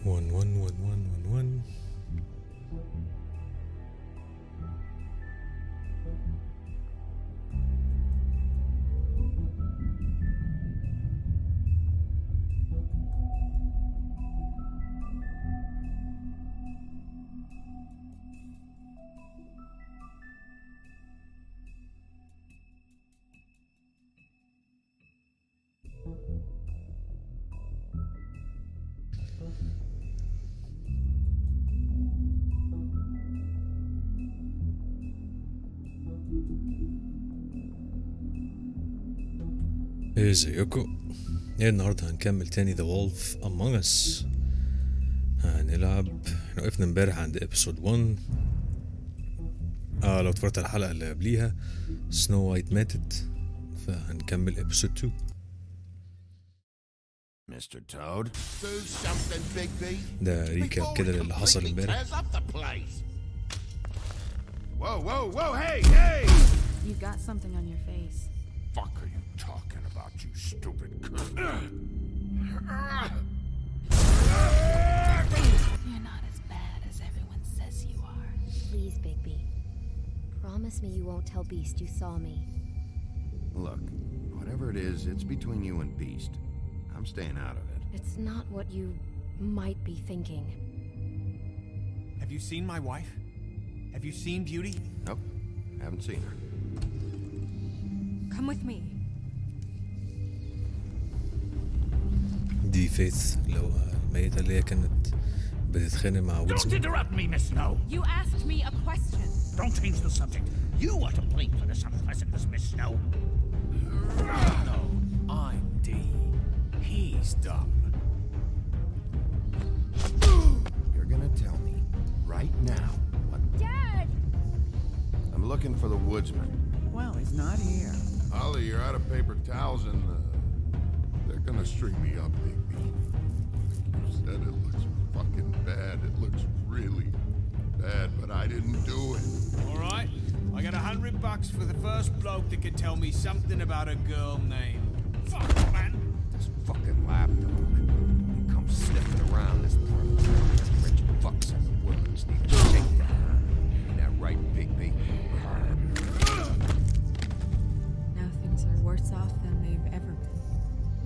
11111. ازيكم؟ النهارده هنكمل تاني The Wolf Among Us. هنلعب. احنا وقفنا امبارح عند episode 1. لو اتفرجت على الحلقة اللي قبليها سنو وايت ماتت، فهنكمل episode 2. Mr. Toad, do something, Bigby. ده ريكاب كده للي حصل امبارح. Whoa, whoa, whoa, hey! You've got something on your face. Fuck are you talking about, you stupid cunt? You're not as bad as everyone says you are. Please, Bigby. Promise me you won't tell Beast you saw me. Look, whatever it is, it's between you and Beast. I'm staying out of it. It's not what you might be thinking. Have you seen my wife? Have you seen Beauty? Nope, haven't seen her. Come with me. دي فيث لو الميتة اللي هي كانت بتتخانق مع Don't ويلسون. interrupt me, Miss Snow. You asked me a question. Don't change the subject. You are to blame for this unpleasantness, Miss Snow. No, I'm D. He's dumb. You're gonna tell me right now what... Dad! I'm looking for the woodsman. Well, he's not here. Ollie, you're out of paper towels and they're gonna string me up, Bigby. You said it looks fucking bad. It looks really bad, but I didn't do it. All right, I got $100 for the first bloke that can tell me something about a girl named. Fuck, man. This fucking lapdog. He comes sniffing around this part. Rich fucks in the woods need to shake that. Ain't that right, Bigby? Now things are worse off than they've ever been.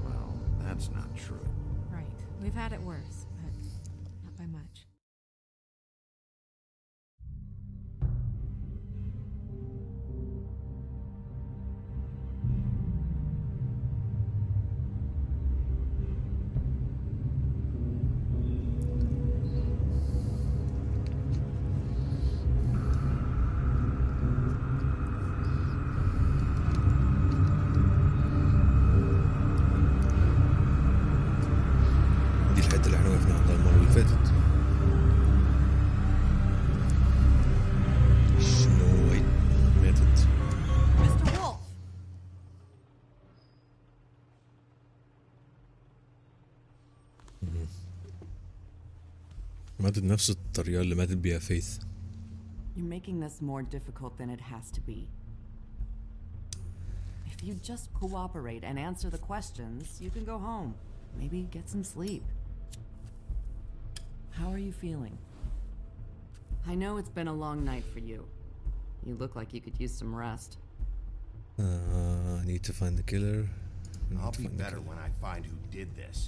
Well, that's not true. Right. We've had it worse, but not by much. دي الحتة اللي احنا وقفنا عندها المرة اللي فاتت. سنو وايت ماتت. Mr. Wolf! ماتت نفس الطريقة اللي ماتت بيها فيث. You're making this more difficult than it has to be. If you just cooperate and answer the questions, you can go home. Maybe get some sleep. How are you feeling? I know it's been a long night for you. You look like you could use some rest. I need to find the killer. I'll be better when I find who did this,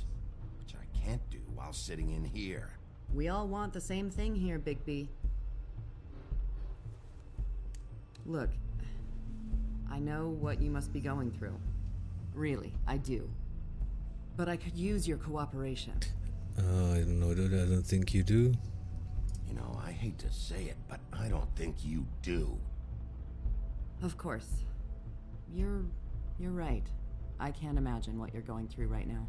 which I can't do while sitting in here. We all want the same thing here, Bigby. Look, I know what you must be going through. Really, I do. But I could use your cooperation. I don't know, dude. I don't think you do. You know, I hate to say it, but I don't think you do. Of course. You're right. I can't imagine what you're going through right now.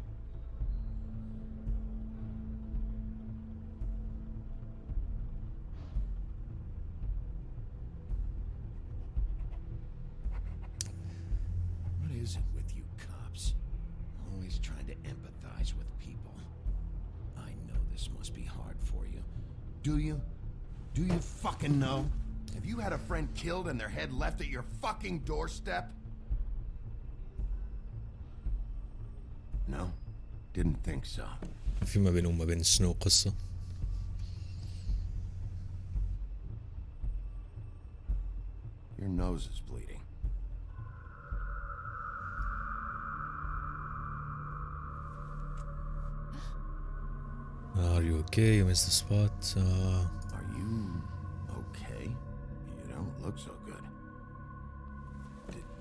This must be hard for you. Do you? Do you fucking know? Have you had a friend killed and their head left at your fucking doorstep? No, didn't think so. في ما بينه وما بين سنو قصة. Your nose is bleeding. Are you okay? You missed the spot. Are you okay? You don't look so good.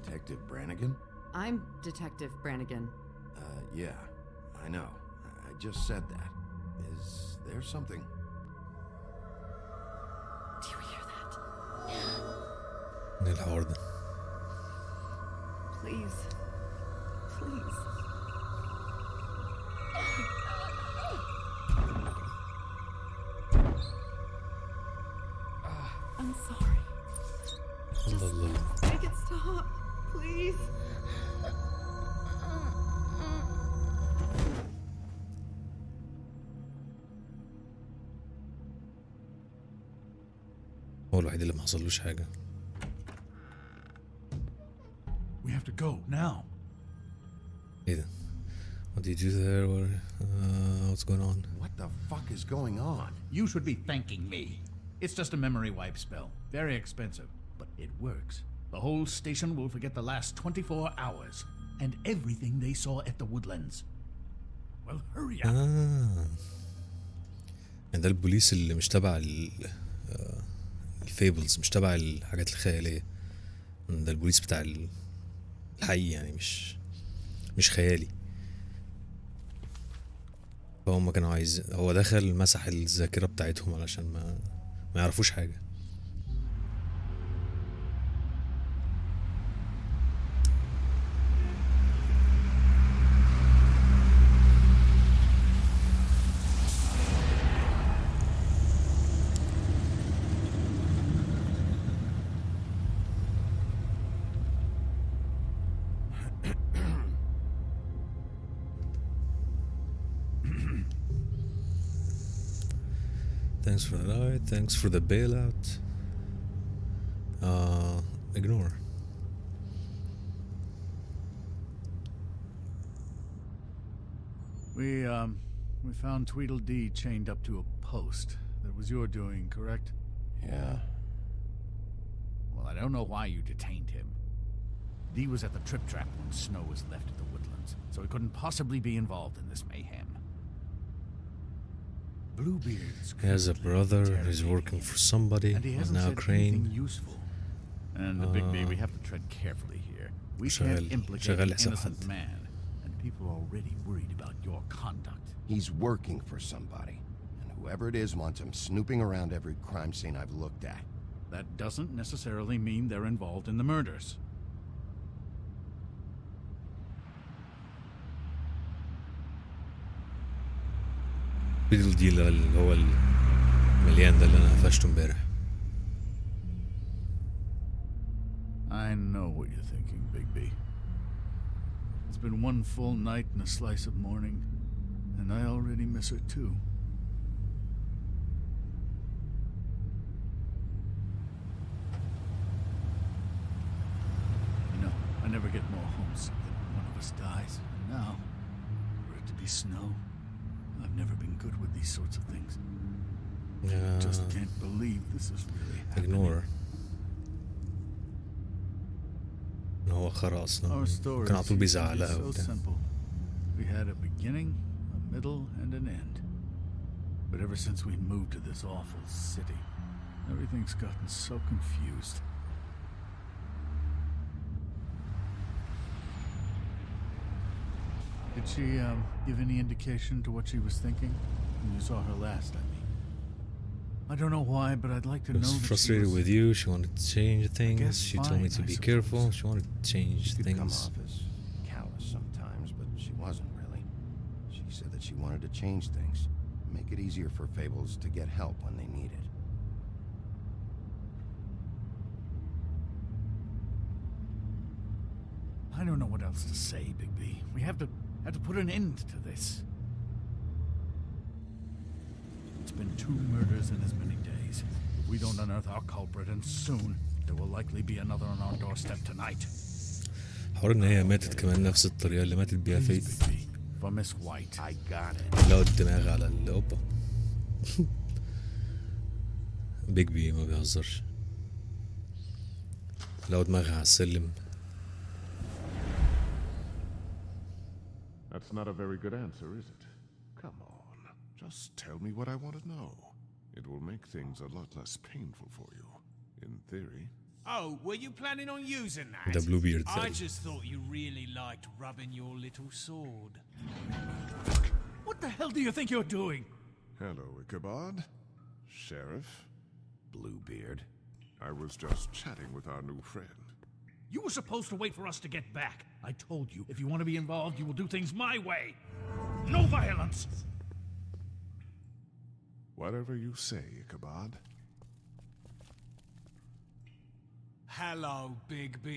Detective Brannigan? I'm Detective Brannigan. Yeah, I know. I just said that. Is there something? Do you hear that? من الحوار ده. Please. Please. I'm sorry. الله الله. Make it stop. Please. هو الوحيد اللي ما حصلوش حاجة. We have to go now. ايه ده؟ What did you do there? What's going on? What the fuck is going on? You should be thanking me. It's just a memory wipe spell. Very expensive, but it works. The whole station will forget the last 24 hours and everything they saw at the woodlands. Well, hurry up. يعني ده البوليس اللي مش تبع الفيبلز، مش تبع الحاجات الخيالية. ده البوليس بتاع الحقيقي، يعني مش خيالي. فهم كانوا هو دخل مسح الذاكرة بتاعتهم علشان ما يعرفوش حاجة. Thanks for the ride, thanks for the bailout. Ignore. We found Tweedledee chained up to a post. That was your doing, correct? Yeah. Well, I don't know why you detained him. Dee was at the trip trap when Snow was left at the woodlands, so he couldn't possibly be involved in this mayhem. Bluebeard's He has a brother, he's working for somebody, and he and hasn't now said Crane. anything useful. And the Big B, we have to tread carefully here. We can't implicate شغال an حساب innocent حد. man, and people are already worried about your conduct. He's working for somebody. And whoever it is wants him snooping around every crime scene I've looked at. That doesn't necessarily mean they're involved in the murders. دي اللي هو المليان ده اللي انا قفشته امبارح. I know what you're thinking, Big B. It's been one full night and a slice of morning, and I already miss her too. You know, I never get more homesick than when one of us dies. And now, for it to be Snow, I've never been good with these sorts of things. Just can't believe this is really happening. Ignore. ان هو خرا اصلا. Our story كان على طول بيزعلها so وبتاع. simple. We had a beginning, a middle, and an end. But ever since we moved to this awful city, everything's gotten so confused. Did she give any indication to what she was thinking when you saw her last? I mean, I don't know why, but I'd like to She know was that frustrated she was with you. She wanted to change things. guess She told me fine, to I be suppose. careful. She wanted to change She could come things. off as callous sometimes, but she wasn't really. She said that she wanted to change things, make it easier for Fables to get help when they need it. I don't know what else to say, Big B. We have to put an end to this. It's been 2 murders in as many days. If we don't unearth our culprit, and soon, there will likely be another on our doorstep tonight. حوار ان هي ماتت كمان نفس الطريقة اللي ماتت بيها فيث. For Miss White. I got it. لو الدماغ على القبة. بيج بي ما بيهزرش. لو دماغها على السلم. That's not a very good answer, is it? Come on, just tell me what I want to know. It will make things a lot less painful for you, in theory. Oh, were you planning on using that? The Bluebeard I theory. just thought you really liked rubbing your little sword. What the hell do you think you're doing? Hello, Ichabod. Sheriff. Bluebeard. I was just chatting with our new friend. You were supposed to wait for us to get back. I told you, if you want to be involved, you will do things my way. No violence! Whatever you say, Ichabod. Hello, Big B.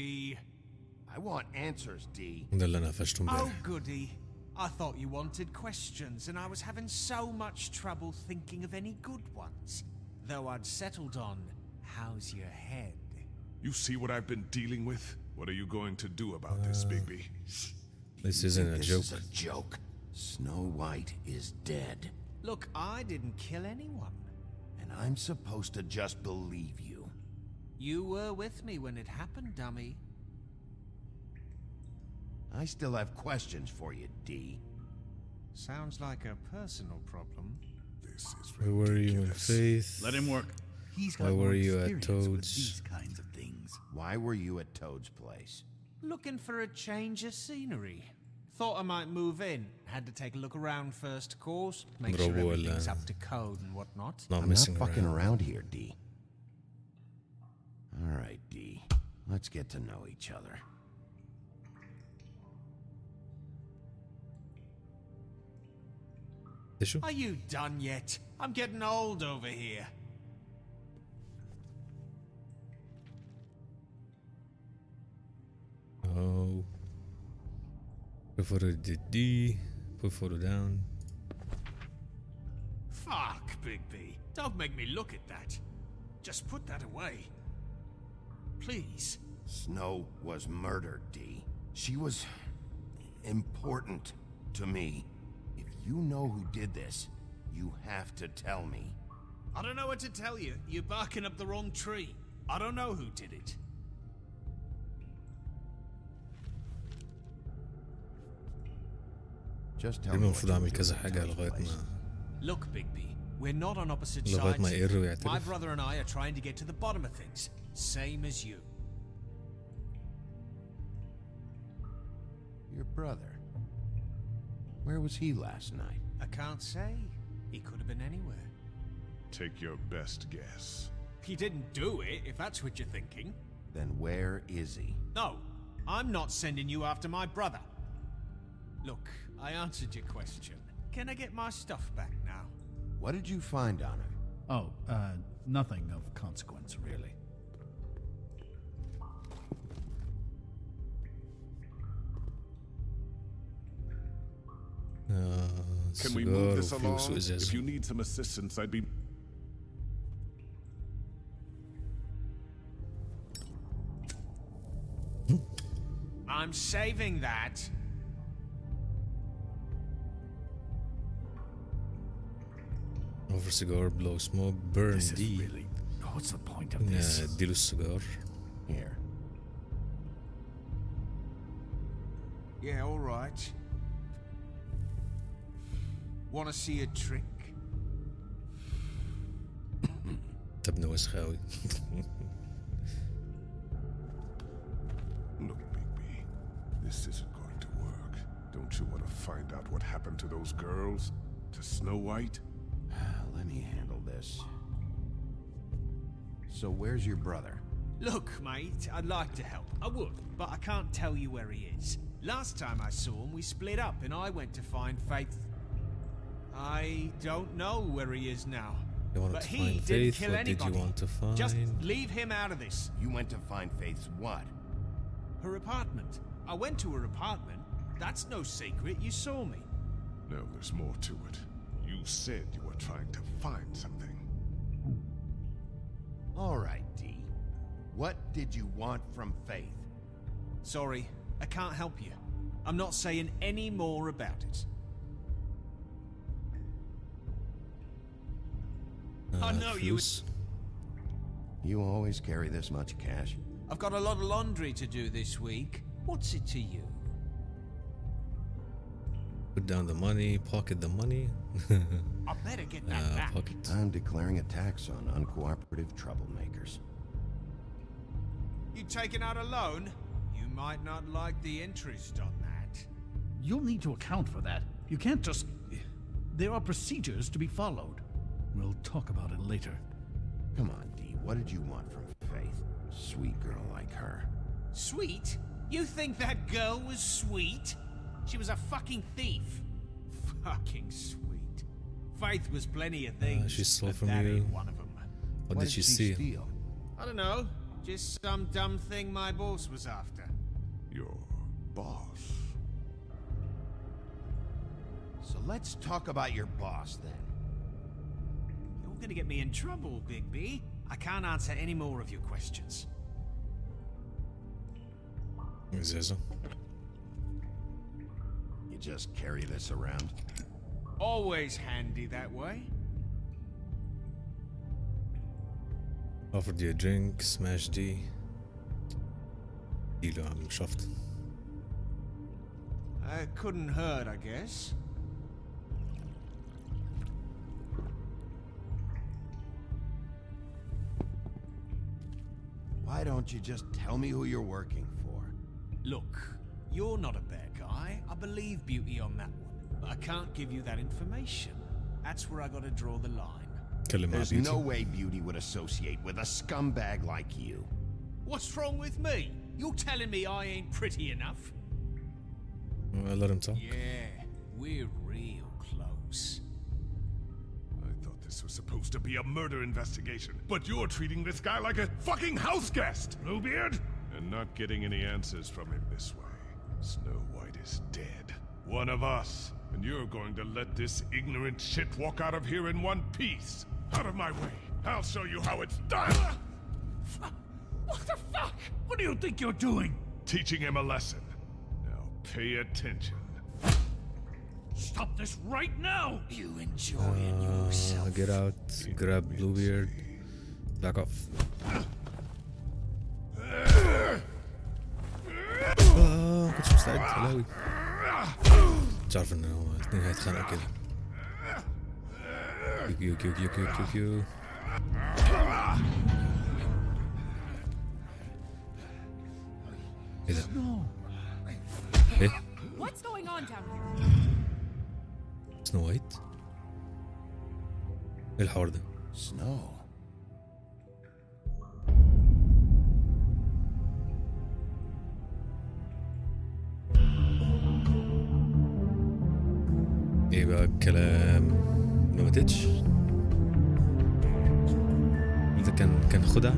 I want answers, D. ده اللي انا قفشته Oh, امبارح. goody. I thought you wanted questions, and I was having so much trouble thinking of any good ones. Though I'd settled on, how's your head? You see what I've been dealing with? What are you going to do about this, Bigby? This isn't a This joke. is a joke. Snow White is dead. Look, I didn't kill anyone. And I'm supposed to just believe you. You were with me when it happened, dummy. I still have questions for you, D. Sounds like a personal problem. This is Where were you in ridiculous. Faith? Let him work. He's got Why more were you at experience with Toad's? these kinds of things. Why were you at Toad's place? Looking for a change of scenery. Thought I might move in. Had to take a look around first, of course. Make sure Bravo, everything's up to code and whatnot. Not I'm messing not fucking around. around here, D. All right, D. Let's get to know each other. Tissue? Are you done yet? I'm getting old over here. Oh. Put photo to D. Put photo down. Fuck, Bigby. Don't make me look at that. Just put that away. Please. Snow was murdered, D. She was important to me. If you know who did this, you have to tell me. I don't know what to tell you. You're barking up the wrong tree. I don't know who did it. Just tell me what المفروض you اعمل do كذا at حاجة Toad's لغاية place. ما Look, Bigby, we're not on opposite لغاية ما sides. يقر My ويعترف. brother and I are trying to get to the bottom of things. Same as you. Your brother. Where was he last night? I can't say. He could have been anywhere. Take your best guess. He didn't do it, if that's what you're thinking. Then where is he? No, I'm not sending you after my brother. Look, I answered your question. Can I get my stuff back now? What did you find on him? Oh, nothing of consequence, really. Can we سيجار move this وفلوس along? وإزاز. If you need some assistance, I'd be... I'm saving that. Over cigar, blow smoke, burn This is D. really... What's the point of this? اديله السيجار. Here. Yeah, all right. Want to see a trick? انت ابن وسخاوي. Look, Bigby, this isn't going to work. Don't you want to find out what happened to those girls? To Snow White? Let me handle this. So where's your brother? Look, mate, I'd like to help. I would, but I can't tell you where he is. Last time I saw him, we split up and I went to find Faith. I don't know where he is now. You wanted But to he find didn't Faith? kill What did you anybody. want to find? Just leave him out of this. You went to find Faith's what? Her apartment. I went to her apartment. That's no secret. You saw me. No, there's more to it. You said you were trying to find something. All right, D. What did you want from Faith? Sorry, I can't help you. I'm not saying any more about it. I know you. فلوس. You always carry this much cash? I've got a lot of laundry to do this week. What's it to you? Put down the money, pocket the money. I better get that back. Pocket. I'm declaring a tax on uncooperative troublemakers. You taking out a loan? You might not like the interest on that. You'll need to account for that. You can't just... There are procedures to be followed. We'll talk about it later. Come on, D. What did you want from Faith? Sweet girl like her. Sweet? You think that girl was sweet? She was a fucking thief. Fucking sweet. Faith was plenty of things. She stole but from that you. ain't one of them. What did she steal? steal? I don't know. Just some dumb thing my boss was after. Your boss. So let's talk about your boss then. You're gonna get me in trouble, Bigby. I can't answer any more of your questions. Ziza. You just carry this around? Always handy that way. Offered you a drink, smash D. ديله يا عم شفط. It couldn't hurt, I guess. Why don't you just tell me who you're working for? Look, you're not a bad guy. I believe Beauty on that one. But I can't give you that information. That's where I gotta draw the line. كلم مع There's بيوتي. no way Beauty would associate with a scumbag like you. What's wrong with me? You're telling me I ain't pretty enough? Well, let him talk. Yeah, we're real close. I thought this was supposed to be a murder investigation, but you're treating this guy like a fucking house guest, Bluebeard! And not getting any answers from him this way. Snow White is dead. One of us. And you're going to let this ignorant shit walk out of here in one piece. Out of my way. I'll show you how it's done. What the fuck? What do you think you're doing? Teaching him a lesson. Now pay attention. Stop this right now! You enjoying yourself? Get out, grab Bluebeard, back off. كنتش مستعد حلاوي. تعرف انه اثنين هيتخانقوا كده. كيو كيو كيو كيو كيو كيو. ايه ده؟ ايه؟ What's going on down here? سنو وايت؟ ايه الحوار ده؟ Snow. ايه بقى الكلام؟ ما ماتتش؟ ده كان خدع؟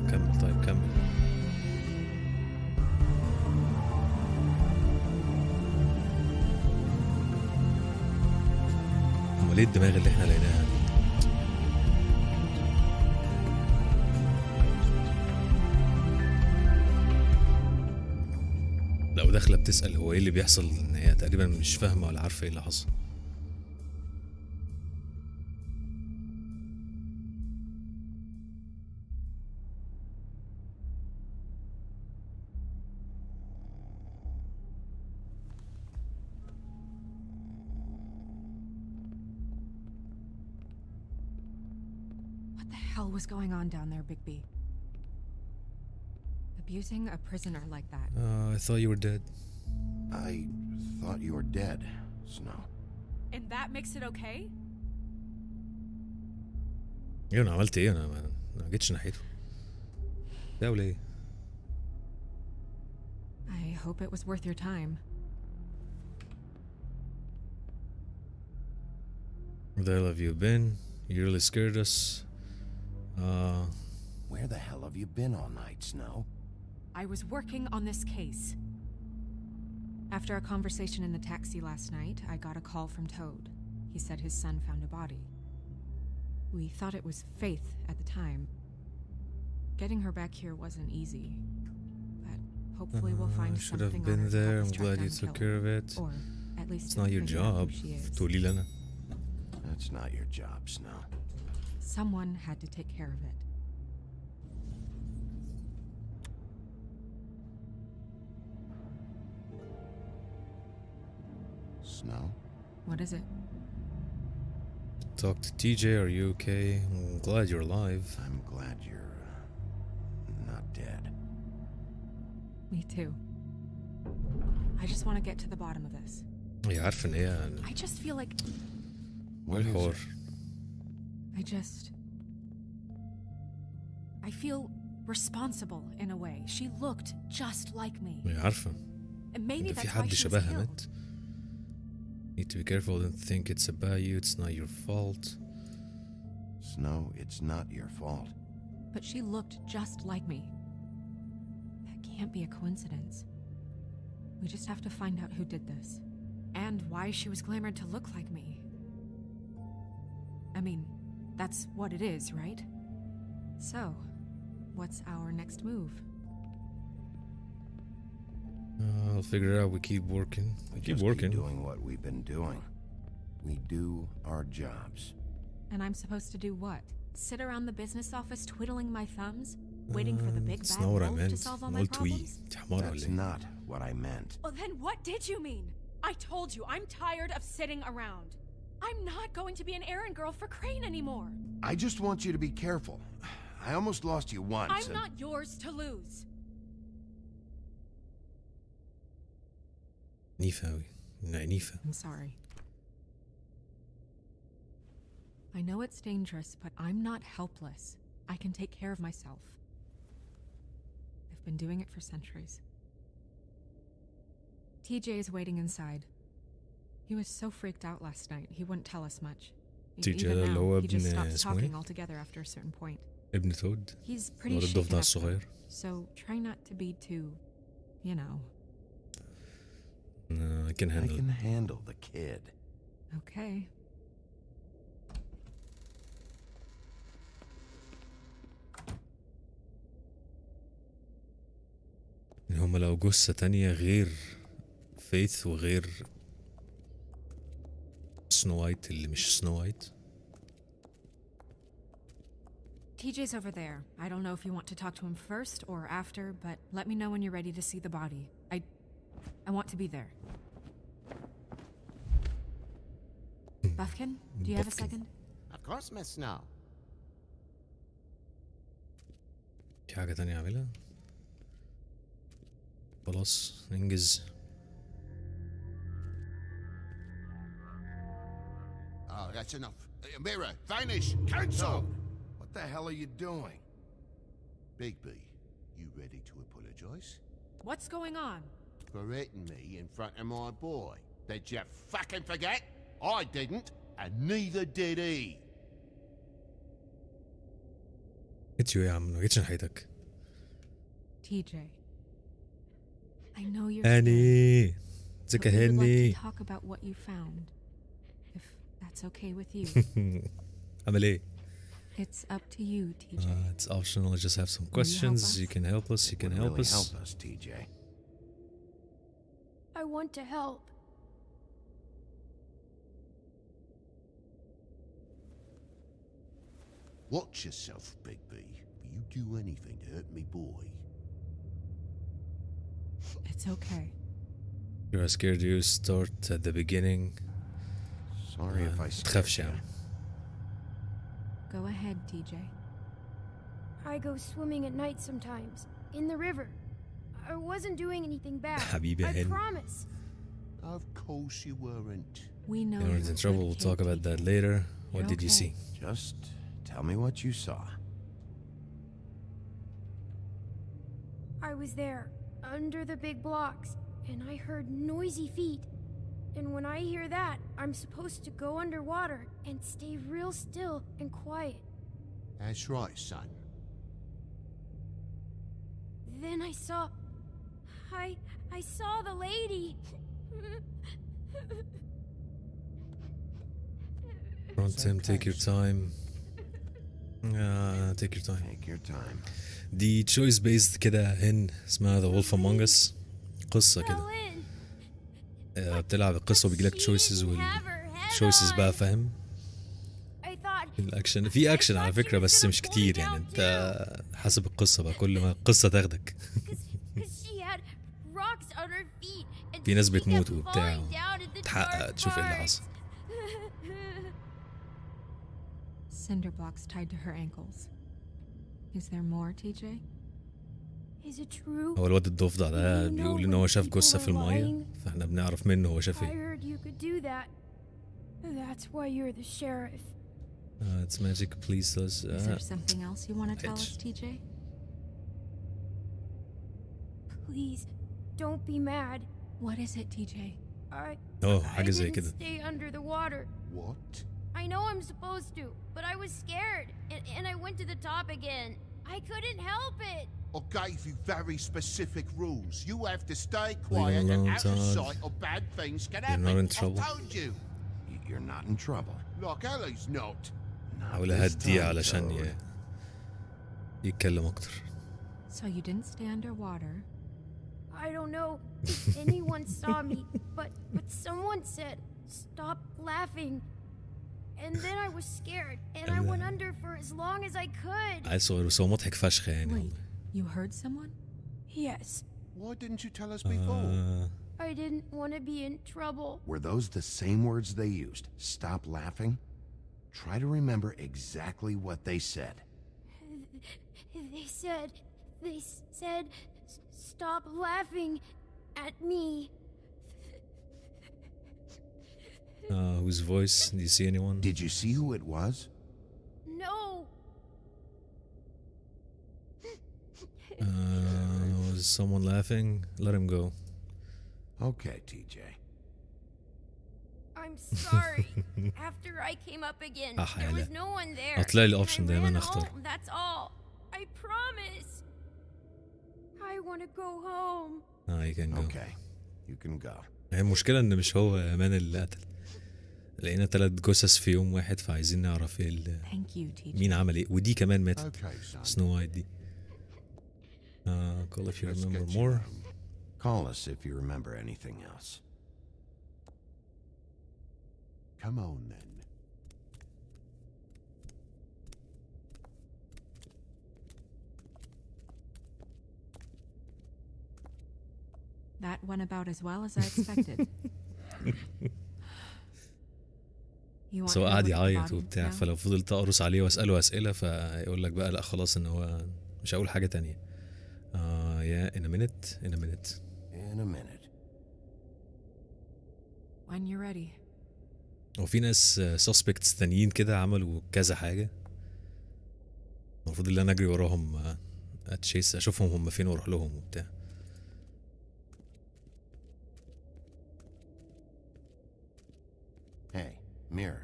كمل طيب كمل. امال ايه الدماغ اللي احنا لقيناها دي؟ لو داخله بتسأل هو ايه اللي بيحصل، ان هي تقريبا مش فاهمه ولا عارفه ايه اللي حصل. What the hell was going on down there, Bigby? Abusing a prisoner like that. I thought you were dead. I thought you were dead, Snow. And that makes it okay? ايه انا عملت ايه؟ انا ما جيتش ناحيته. ده ولا ايه؟ I hope it was worth your time. Where the hell have you been? You really scared us. Where the hell have you been all night, Snow? I was working on this case. After a conversation in the taxi last night, I got a call from Toad. He said his son found a body. We thought it was Faith at the time. Getting her back here wasn't easy, but hopefully we'll find should have something on been her to there. help I'm us track glad you down took the care killer. of it. Or at least It's not your figure out who job. she is. تقولي لي أنا. That's not your job, Snow. Someone had to take care of it. Snow? What is it? Talk to TJ. Are you okay? I'm glad you're alive. I'm glad you're not dead. Me too. I just want to get to the bottom of this. هي عارفة إن هي I just feel like What is الحوار. it? I feel responsible in a way. She looked just like me. هي عارفة. And maybe إذا في that's why حد she was شبهها killed. مات. Need to be careful. Don't think it's about you. It's not your fault. Snow, it's not your fault. But she looked just like me. That can't be a coincidence. We just have to find out who did this. And why she was glamored to look like me. I mean, that's what it is, right? So, what's our next move? I'll figure it out. We keep working. We keep Just working. keep doing what we've been doing. We do our jobs. And I'm supposed to do what? Sit around the business office twiddling my thumbs? Waiting for the big It's bad not what I wolf to meant. solve all my قلت وي. problems? أنت حمار That's ولا إيه؟ not what I meant. Well, then what did you mean? I told you, I'm tired of sitting around. I'm not going to be an errand girl for Crane anymore. I just want you to be careful. I almost lost you once. I'm not yours to lose. نيفة أوي. نيفة. I'm sorry. I know it's dangerous, but I'm not helpless. I can take care of myself. I've been doing it for centuries. TJ is waiting inside. He was so freaked out last night, he wouldn't tell us much. TJ Even اللي now, هو he just ابن stopped اسمه talking إيه؟ altogether after a certain point. ابن ثود. He's pretty ولد shaken ضفدع up, though, الصغير. so try not to be too, you know. I can I handle can it. handle the kid. Okay. إن هم لو جثة تانية غير فيث وغير سنو وايت اللي مش سنو وايت. TJ's over there. I don't know if you want to talk to him first or after, but let me know when you're ready to see the body. I want to be there. Buffkin, do you have a Buffkin. second? Of course, Miss Snow. في حاجة تانية أعملها؟ خلاص ننجز. Oh, that's enough. Mira, vanish! Cancel! What the hell are you doing? Bigby, you ready to apologize? What's going on? For hitting me in front of my boy. Did you fucking forget? I didn't, and neither did he. جيت يا عم ما جيتش ناحيتك. TJ. I know you're هاني scared, ازيك but يا we would like هاني؟ to talk about what you found. If that's okay with you. عامل ايه؟ It's up to you, TJ. It's optional. I just have some Will you help questions. us? You can help us. You can Would help really us. help us, TJ. I want to help. Watch yourself, Bigby. You do anything to hurt me boy. It's okay. You're scared. You start at the beginning. Sorry if I تخافش يا scared عم. you. Go ahead, TJ. I go swimming at night sometimes, in the river. I wasn't doing anything bad. حبيبي يا I هاني. promise. Of course you weren't. We know You're you're in a trouble. good We'll kid, talk about TJ. that later. What You're did you okay. see? Just tell me what you saw. I was there, under the big blocks, and I heard noisy feet. And when I hear that, I'm supposed to go underwater and stay real still and quiet. That's right, son. then I saw the lady. Don't Tim, take your time. Take your time. Take your time. دي choice based كده هن اسمها The Wolf Among Us. قصة كده. Fell in. بتلعب القصة وبيجيلك choices choices بقى فاهم. I thought الاكشن في اكشن على فكرة بس مش كتير يعني انت حسب القصة بقى كل ما القصة تاخدك. because she had rocks on her feet and في ناس she kept بتموت falling وبتاع down in the تحقق dark تشوف ايه اللي parts. حصل. Cinder blocks tied to her ankles. Is there more, TJ? Is it true? هو الواد الضفدع ده بيقول ان هو شاف جثة في المية فاحنا بنعرف منه هو شاف I ايه. heard you could do that. That's why you're the sheriff. It's magic, please tell us. Is there something else you want to tell us, Edge. TJ? Please, don't be mad. What is it, TJ? Oh, I حاجة زي didn't كده. stay under the water. What? I know I'm supposed to, but I was scared, and I went to the top again. I couldn't help it. I gave you very specific rules. You have to stay Leave quiet him and alone, out of Todd. sight or bad things can You're happen. not in I trouble. told you. You're not in trouble. Like Ellie's not. Not حاول this اهديه time, علشان Toad. يتكلم اكتر. So you didn't stay underwater. I don't know if anyone saw me, but someone said, "Stop laughing." And then I was scared, and I went under for as long as I could. عايز صور بس هو مضحك فشخ يعني. Wait, you heard someone? Yes, Why didn't you tell us before? I didn't want to be in trouble. Were those the same words they used? Stop laughing? Try to remember exactly what they said. They said, "Stop laughing at me." Whose voice? Do you see anyone? Did you see who it was? No. Was someone laughing? Let him go. Okay, TJ. I'm sorry. After I came up again, there was no one there. هتلاقي لي And option I دايما ran اختار. home, that's all. I promise. I want to go home. You can go. Okay, you can go. هي المشكلة ان مش هو امان اللي قتل. لقينا 3 جثث في يوم واحد فعايزين نعرف ايه Thank you, TJ. مين عمل ايه ودي كمان ماتت. Okay, son. سنو وايت دي. Call if you Let's remember get you more. home. Call us if you remember anything else. Come on then. That went about as well as I expected. You want سو to قعد look at the يعيط body وبتاع now? فلو فضلت اقرص عليه واساله اسئله فيقول لك بقى لا خلاص ان هو مش هقول حاجه تانية. Yeah, in a minute. In a minute. When you're ready. وفي ناس suspects تانيين كده عملوا كذا حاجه. المفروض ان انا اجري وراهم اتشيس اشوفهم هم فين واروح لهم وبتاع. Hey, mirror.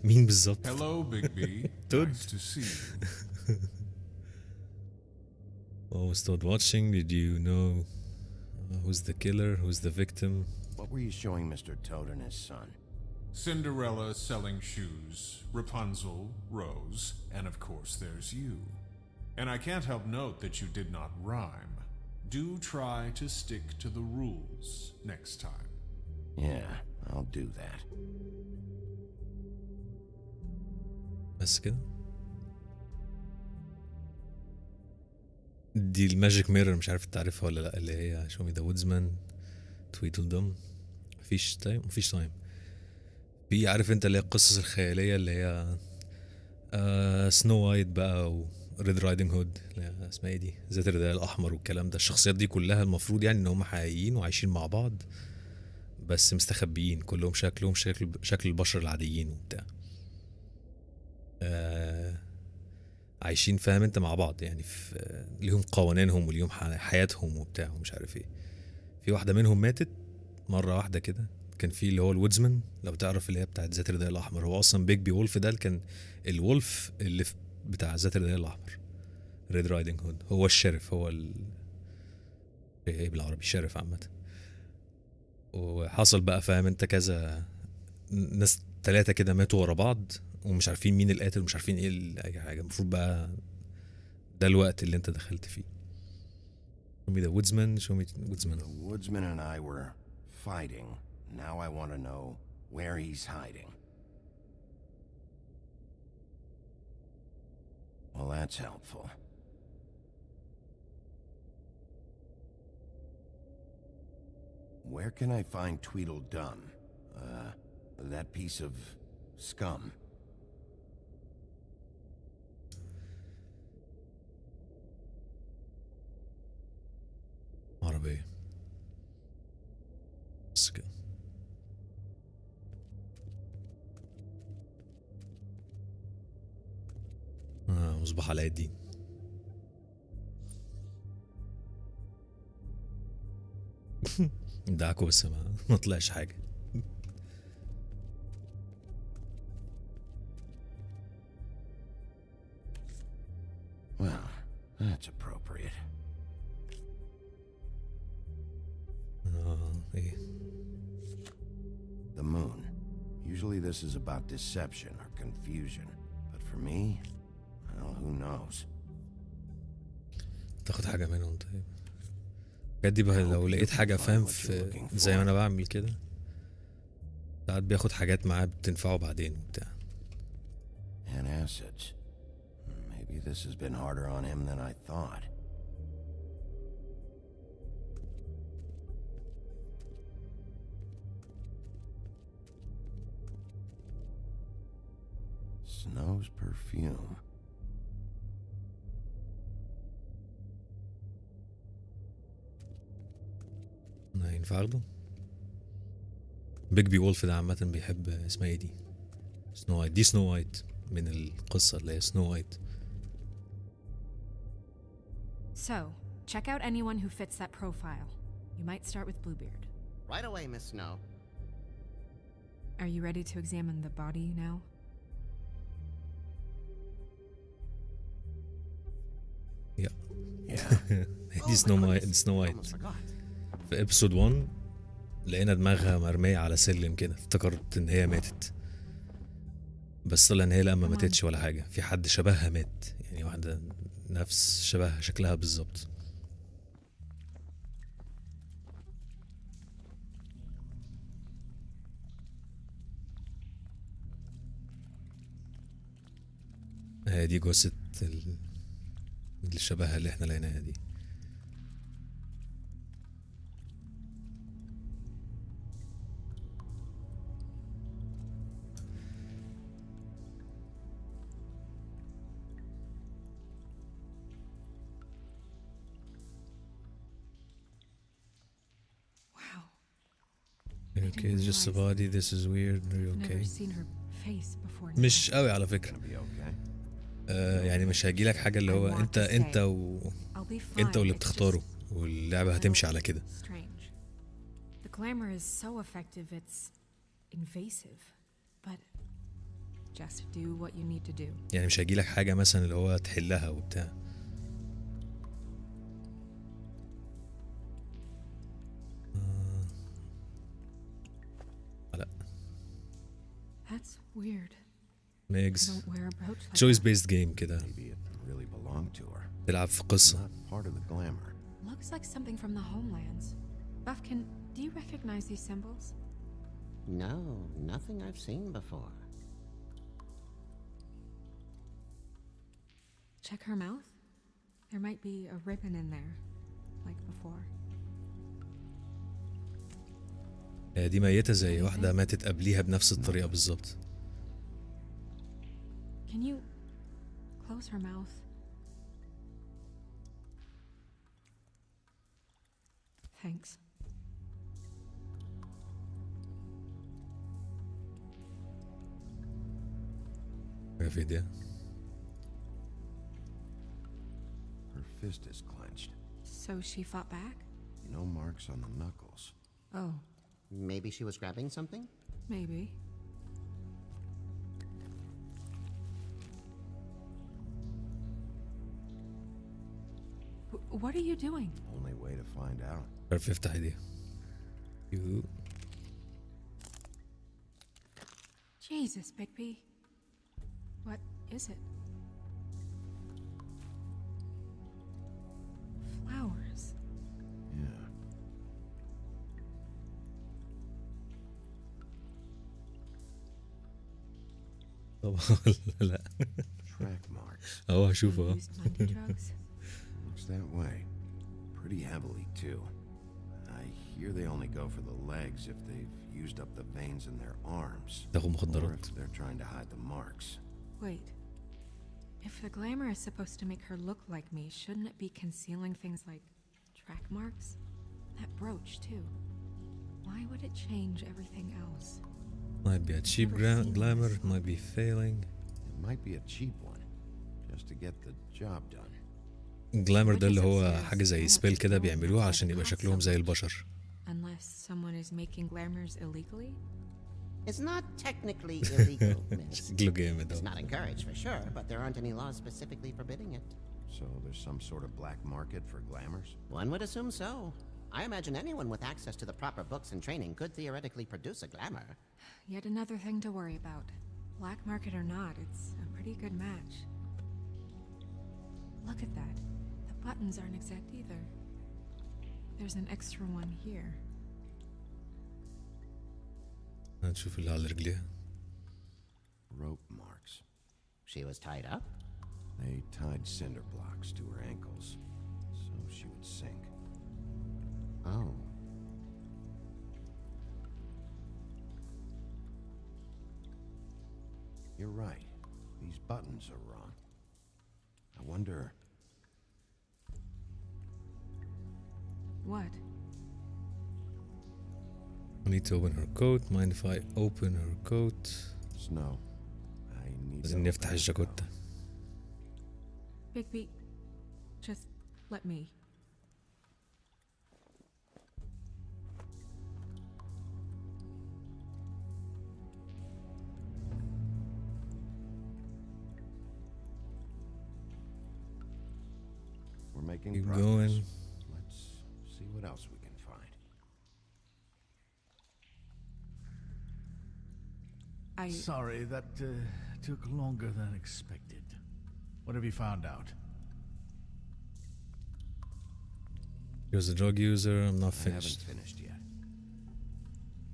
مين بالظبط؟ Hello, Big B. Dude. Nice to see you. Oh, start watching. Did you know who's the killer? Who's the victim? What were you showing Mr. Toad and his son? Cinderella selling shoes, Rapunzel, Rose, and of course there's you. And I can't help note that you did not rhyme. Do try to stick to the rules next time. Yeah, I'll do that. بس كده. دي الماجيك ميرور مش عارف تعرفها ولا لا اللي هي شو مي ذا وودزمان تويدلدم. مفيش تايم. في عارف انت اللي هي القصص الخياليه اللي هي سنو وايت بقى وريد رايدنج هود اللي هي اسمها ايه دي ذات الرداء الاحمر والكلام ده. الشخصيات دي كلها المفروض يعني ان هم حقيقيين وعايشين مع بعض بس مستخبيين كلهم شكلهم شكل البشر العاديين وبتاع. عايشين فاهم انت مع بعض يعني في ليهم قوانينهم وليهم حياتهم وبتاع ومش عارف ايه. في واحده منهم ماتت مره واحده كده. كان في اللي هو الوودزمان لو تعرف اللي هي بتاعت ذات الرداء الاحمر. هو اصلا بيج بي وولف ده كان الولف اللي بتاع ذات الرداء الاحمر ريد رايدنج هود هو الشرف، هو ايه بالعربي الشرف عامة. وحصل بقى فاهم انت كذا ناس 3 كده ماتوا ورا بعض ومش عارفين مين القاتل ومش عارفين ايه اي حاجة. المفروض بقى ده الوقت اللي انت دخلت فيه. show me the woodsman. The woodsman and I were fighting. Now I want to know where he's hiding. Well, that's helpful. Where can I find Tweedledum? That piece of scum. عربية بس كده. مصباح علاء الدين. دعكوا بس ما طلعش حاجة. Well, that's appropriate. ايه The moon. Usually this is about deception or confusion. But for me, well, who knows? تاخد حاجة منهم طيب. الحاجات دي بقى لو لقيت حاجة فاهم في زي ما انا بعمل كده ساعات بياخد حاجات معاه بتنفعه بعدين وبتاع. And assets. Maybe this has been harder on him than I thought. Snow's perfume. ينفع اخده؟ بيج بي وولف ده عامة بيحب اسمها ايه دي؟ سنو وايت. دي سنو وايت من القصة اللي هي سنو وايت. So, check out anyone who fits that profile. You might start with Bluebeard. Right away, Miss Snow. Are you ready to examine the body now? دي سنو وايت. في ابسود 1 لقينا دماغها مرمية على سلم كده، افتكرت ان هي ماتت بس طلع ان هي لا ما ماتتش ولا حاجة. في حد شبهها مات، يعني واحدة نفس شبهها شكلها بالظبط. هي دي جثة اللي شبهها اللي احنا لقيناها دي. Okay, it's just a body. This is weird. Are you okay? مش قوي على فكرة. يعني مش هيجيلك حاجة اللي هو انت واللي بتختاره واللعبة هتمشي على كده. The glamour is so effective it's invasive, but just do what you need to do. يعني مش هيجيلك حاجة مثلا اللي هو تحلها وبتاع. لا. That's weird. ميجز choice based game كده. تلعب في قصة. Looks like something from the homelands. Buffkin, do you recognize these symbols? No, nothing I've seen before. Check her mouth. There might be a ribbon in there, like before. دي ميتة زي واحدة ماتت قبليها بنفس الطريقة بالظبط. Can you close her mouth? Thanks. Her fist is clenched. So she fought back? No marks on the knuckles. Oh. Maybe she was grabbing something? Maybe. What are you doing? Only way to find out. عارف يفتح ايديه. يو. Jesus, Bigby. What is it? Flowers. Yeah. طبعا لا. Track marks. اهو هشوفه You used monkey drugs? Looks that way. Pretty heavily, too. I hear they only go for the legs if they've used up the veins in their arms. تاخد Or مخدرات. if they're trying to hide the marks. Wait. If the glamour is supposed to make her look like me, shouldn't it be concealing things like track marks? That brooch, too. Why would it change everything else? Might be a cheap glamour, it might be failing. It might be a cheap one, just to get the job done. الجلامر ده اللي هو حاجة زي سبيل كده بيعملوها عشان يبقى شكلهم زي البشر. Unless someone is making glamours illegally? It's not technically illegal, miss. شكله جامد It's أهو. not encouraged for sure, but there aren't any laws specifically forbidding it. So there's some sort of black market for glamours? One would assume so. I imagine anyone with access to the proper books and training could theoretically produce a glamour. Yet another thing to worry about. Black market or not, it's a pretty good match. Look at that. The buttons aren't exact either. There's an extra one here. هنشوف اللي على رجليها. Rope marks. She was tied up? They tied cinder blocks to her ankles, so she would sink. Oh. You're right. These buttons are wrong. I wonder... What? I need to open her coat. Mind if I open her coat? Snow. I need to لازم open نفتح her الجاكوتة. Bigby, just let me. We're making Keep progress. going. Let's see what else we can find. Sorry, that took longer than expected. What have you found out? He was a drug user. I'm not I finished. haven't finished yet.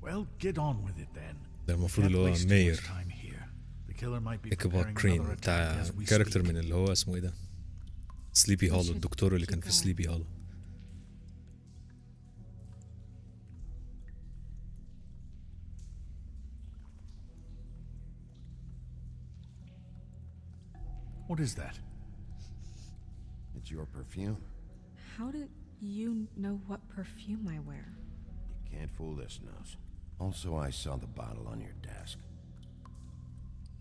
Well, get on with it then. ده المفروض اللي Can't هو waste too much ماير. time here. The killer might be إيكابار preparing كرين another بتاع attack as we كاركتر speak. من اللي هو اسمه ايه ده؟ سليبي هولو، الدكتور اللي كان في سليبي هولو. What is that? It's your perfume. How did you know what perfume I wear? You can't fool this nose. Also, I saw the bottle on your desk.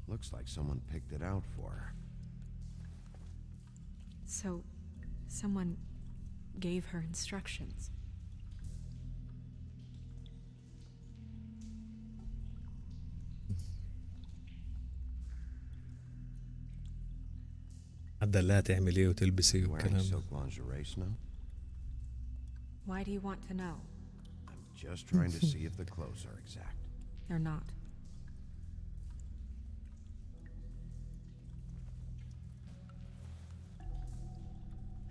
Looks like someone picked it out for her. So, someone gave her instructions. حد قال لها تعمل ايه وتلبس ايه Wearing والكلام ده. silk lingerie, Snow? Why do you want to know? I'm just trying to see if the clothes are exact. They're not.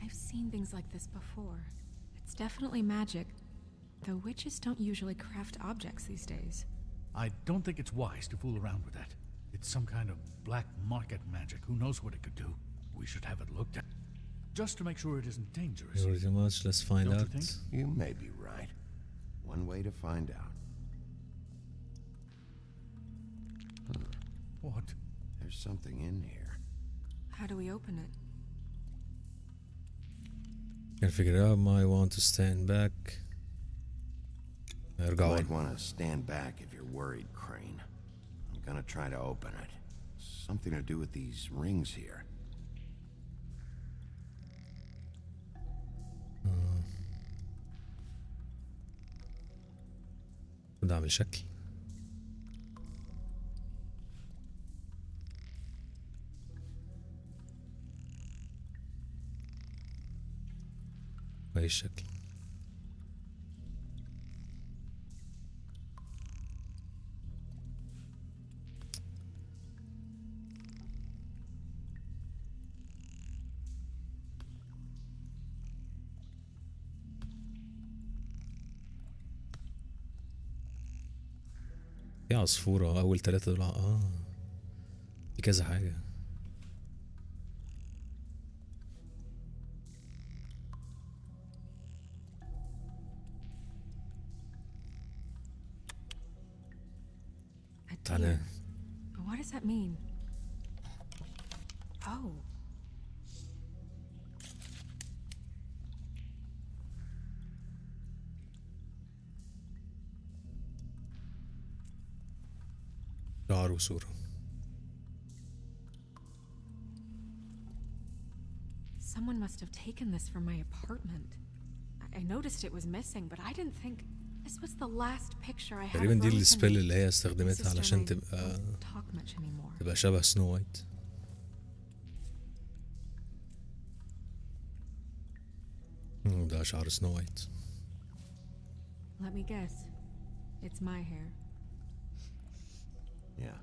I've seen things like this before. It's definitely magic, though witches don't usually craft objects these days. I don't think it's wise to fool around with that. It's some kind of black market magic. Who knows what it could do? We should have it looked at. Just to make sure it isn't dangerous. You're too much. Let's find Don't you out. think? You may be right. One way to find out. What? There's something in here. How do we open it? Can figure it out. Might want to stand back. You ارجع might ورا. want to stand back if you're worried, Crane. I'm gonna try to open it. Something to do with these rings here. المفروض اعمل شكل. الشكل. في عصفورة أول 3 دول في كذا حاجة. تعالى. What does that mean? Oh. شعر وصورة. Someone must have taken this from my apartment. I noticed it was missing, but I didn't think this was the last picture I had. تقريبا دي السبيل اللي هي استخدمتها علشان تبقى شبه سنو وايت. ده شعر سنو وايت. Let me guess. It's my hair. Yeah.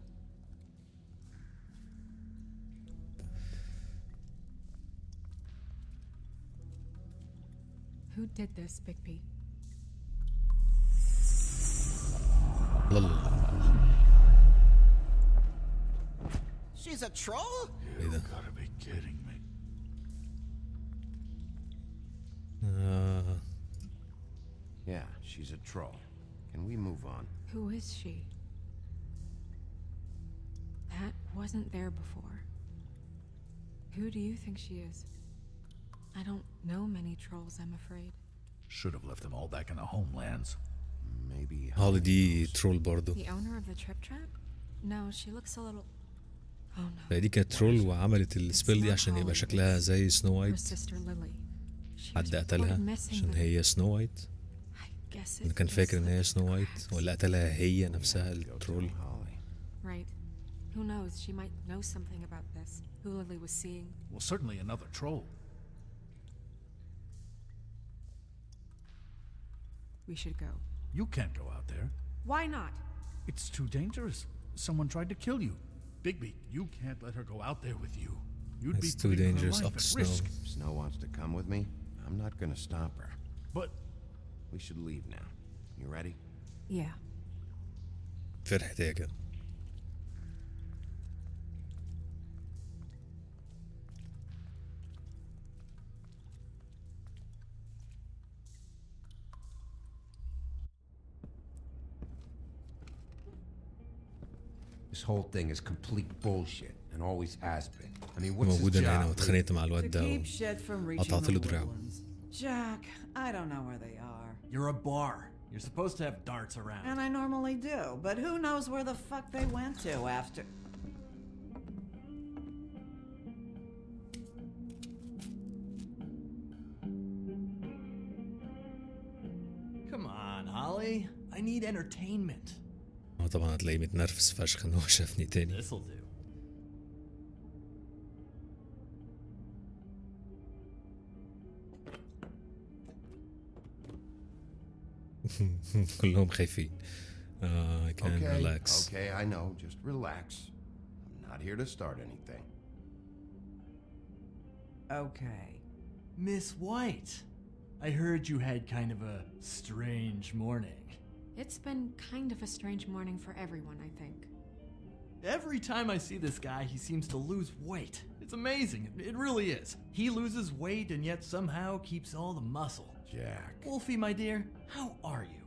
Who did this, Bigby? She's a troll? You gotta be kidding me. Yeah, she's a troll. Can we move on? Who is she? That wasn't there before. Who do you think she is? I don't know many trolls, I'm afraid. Should have left them all back in the homelands. Maybe هولي دي ترول برضو. The owner of the trip trap? No, she looks a little... Oh no. دي كانت ترول وعملت السبيل دي عشان يبقى شكلها زي سنو Her وايت. sister Lily. حد قتلها عشان هي سنو وايت. Guess it كان فاكر ان هي سنو وايت ولا قتلها هي نفسها الترول. Right. Who knows? She might know something about this. Who Lily was seeing. Well, certainly another troll. We should go. You can't go out there. Why not? It's too dangerous. Someone tried to kill you. Bigby, you can't let her go out there with you. You'd It's be too putting her dangerous life up at to Snow. risk. If Snow wants to come with me, I'm not gonna stop her. But we should leave now. You ready? Yeah. فرحت هي كده. This whole thing is complete bullshit and always has been. I mean, what's his موجود انا هنا job? واتخانقت مع الواد ده Keep shit from reaching وقطعت the له دراعه. woodlands. Jack, I don't know where they are. You're a bar. You're supposed to have darts around. And I normally do, but who knows where the fuck they went to after. Come on, Holly. I need entertainment. هو طبعا هتلاقيه متنرفز فشخ ان هو شافني تاني. This'll do. كلهم خايفين. I can't relax. Okay, I know. Just relax. I'm not here to start anything. Okay. Miss White, I heard you had kind of a strange morning. It's been kind of a strange morning for everyone, I think. Every time I see this guy, he seems to lose weight. It's amazing. It really is. He loses weight and yet somehow keeps all the muscle. Jack. Wolfie, my dear, how are you?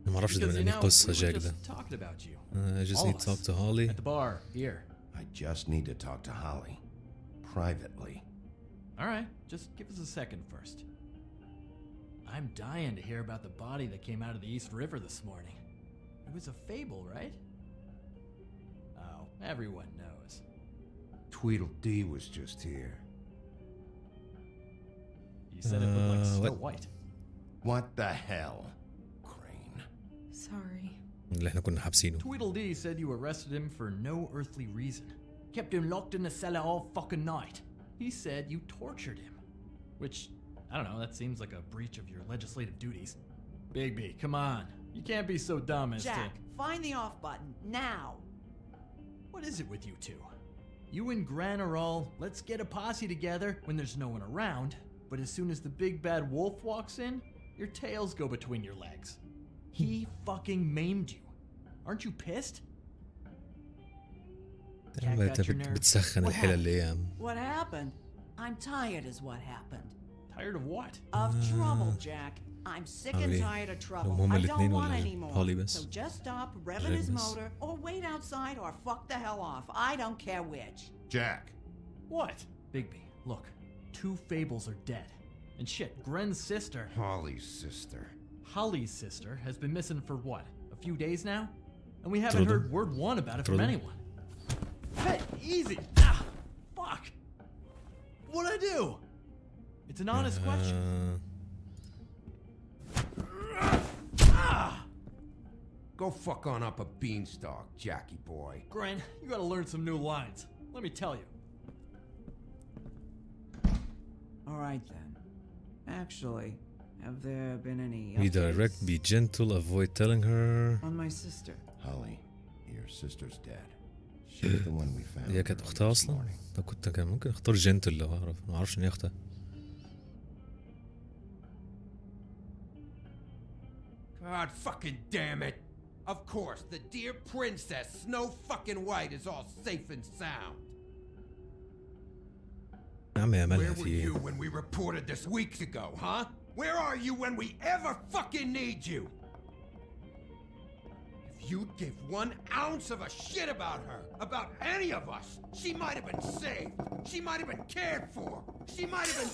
ما اعرفش ده من انهي قصة جاك ده. Talking about you. I just need to talk to Holly. At the bar, here. I just need to talk to Holly. Privately. All right, just give us a second first. I'm dying to hear about the body that came out of the East River this morning. It was a fable, right? Oh, everyone knows. Tweedledee was just here. You said it looked like Snow what? White. What the hell? Crane. Sorry. اللي احنا كنا حابسينه. Tweedledee said you arrested him for no earthly reason. Kept him locked in the cellar all fucking night. He said you tortured him. Which, I don't know, that seems like a breach of your legislative duties. Bigby, come on. You can't be so dumb as Jack, to... find the off button, now! What is it with you two? You and Gran are all, let's get a posse together when there's no one around, but as soon as the big bad wolf walks in, your tails go between your legs. He fucking maimed you. Aren't you pissed? Cat got your nerve. بتسخن الحلة اللي هي What happened? I'm tired is what happened. Tired of what? Of trouble, Jack. I'm sick and عامل tired of trouble. هما I don't الاتنين want ولا any more. هولي بس؟ So just stop revving جاك his بس. motor or wait outside or fuck the hell off. I don't care which. Jack. What? Bigby, look. 2 fables are dead. And shit, Gren's sister... Holly's sister. Holly's sister has been missing for what? A few days now? And we haven't heard word one about it from anyone. Hey, easy! Ah, fuck! What'd I do? It's an honest question. Go fuck on up a beanstalk, Jackie boy. Gren, you gotta learn some new lines. Let me tell you. All right then. Actually, have there been any redirect, be gentle, avoid telling her. on my sister? Holly, your sister's dead. She's the one we found. هي كانت اختها اصلا؟ طب كان ممكن اختار جنتل لو اعرف، ما اعرفش ان هي اختها. God fucking damn it! Of course, the dear princess, Snow fucking White, is all safe and sound. يا عم يا Where مالها were في you ايه؟ when we reported this weeks ago, huh? Where are you when we ever fucking need you? If you'd give 1 ounce of a shit about her, about any of us, she might have been saved. She might have been cared for. She might have been...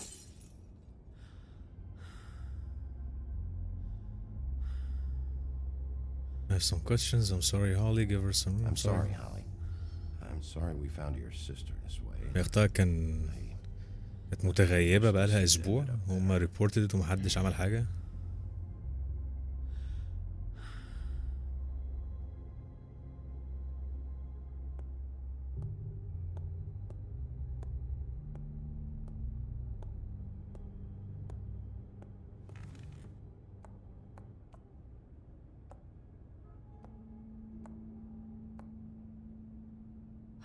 I have some questions. I'm sorry, Holly. Give her some. I'm sorry, Holly. I'm sorry we found your sister this way. يا اختها كانت متغيبة بقالها أسبوع وهم ريبورتد ومحدش عمل حاجة.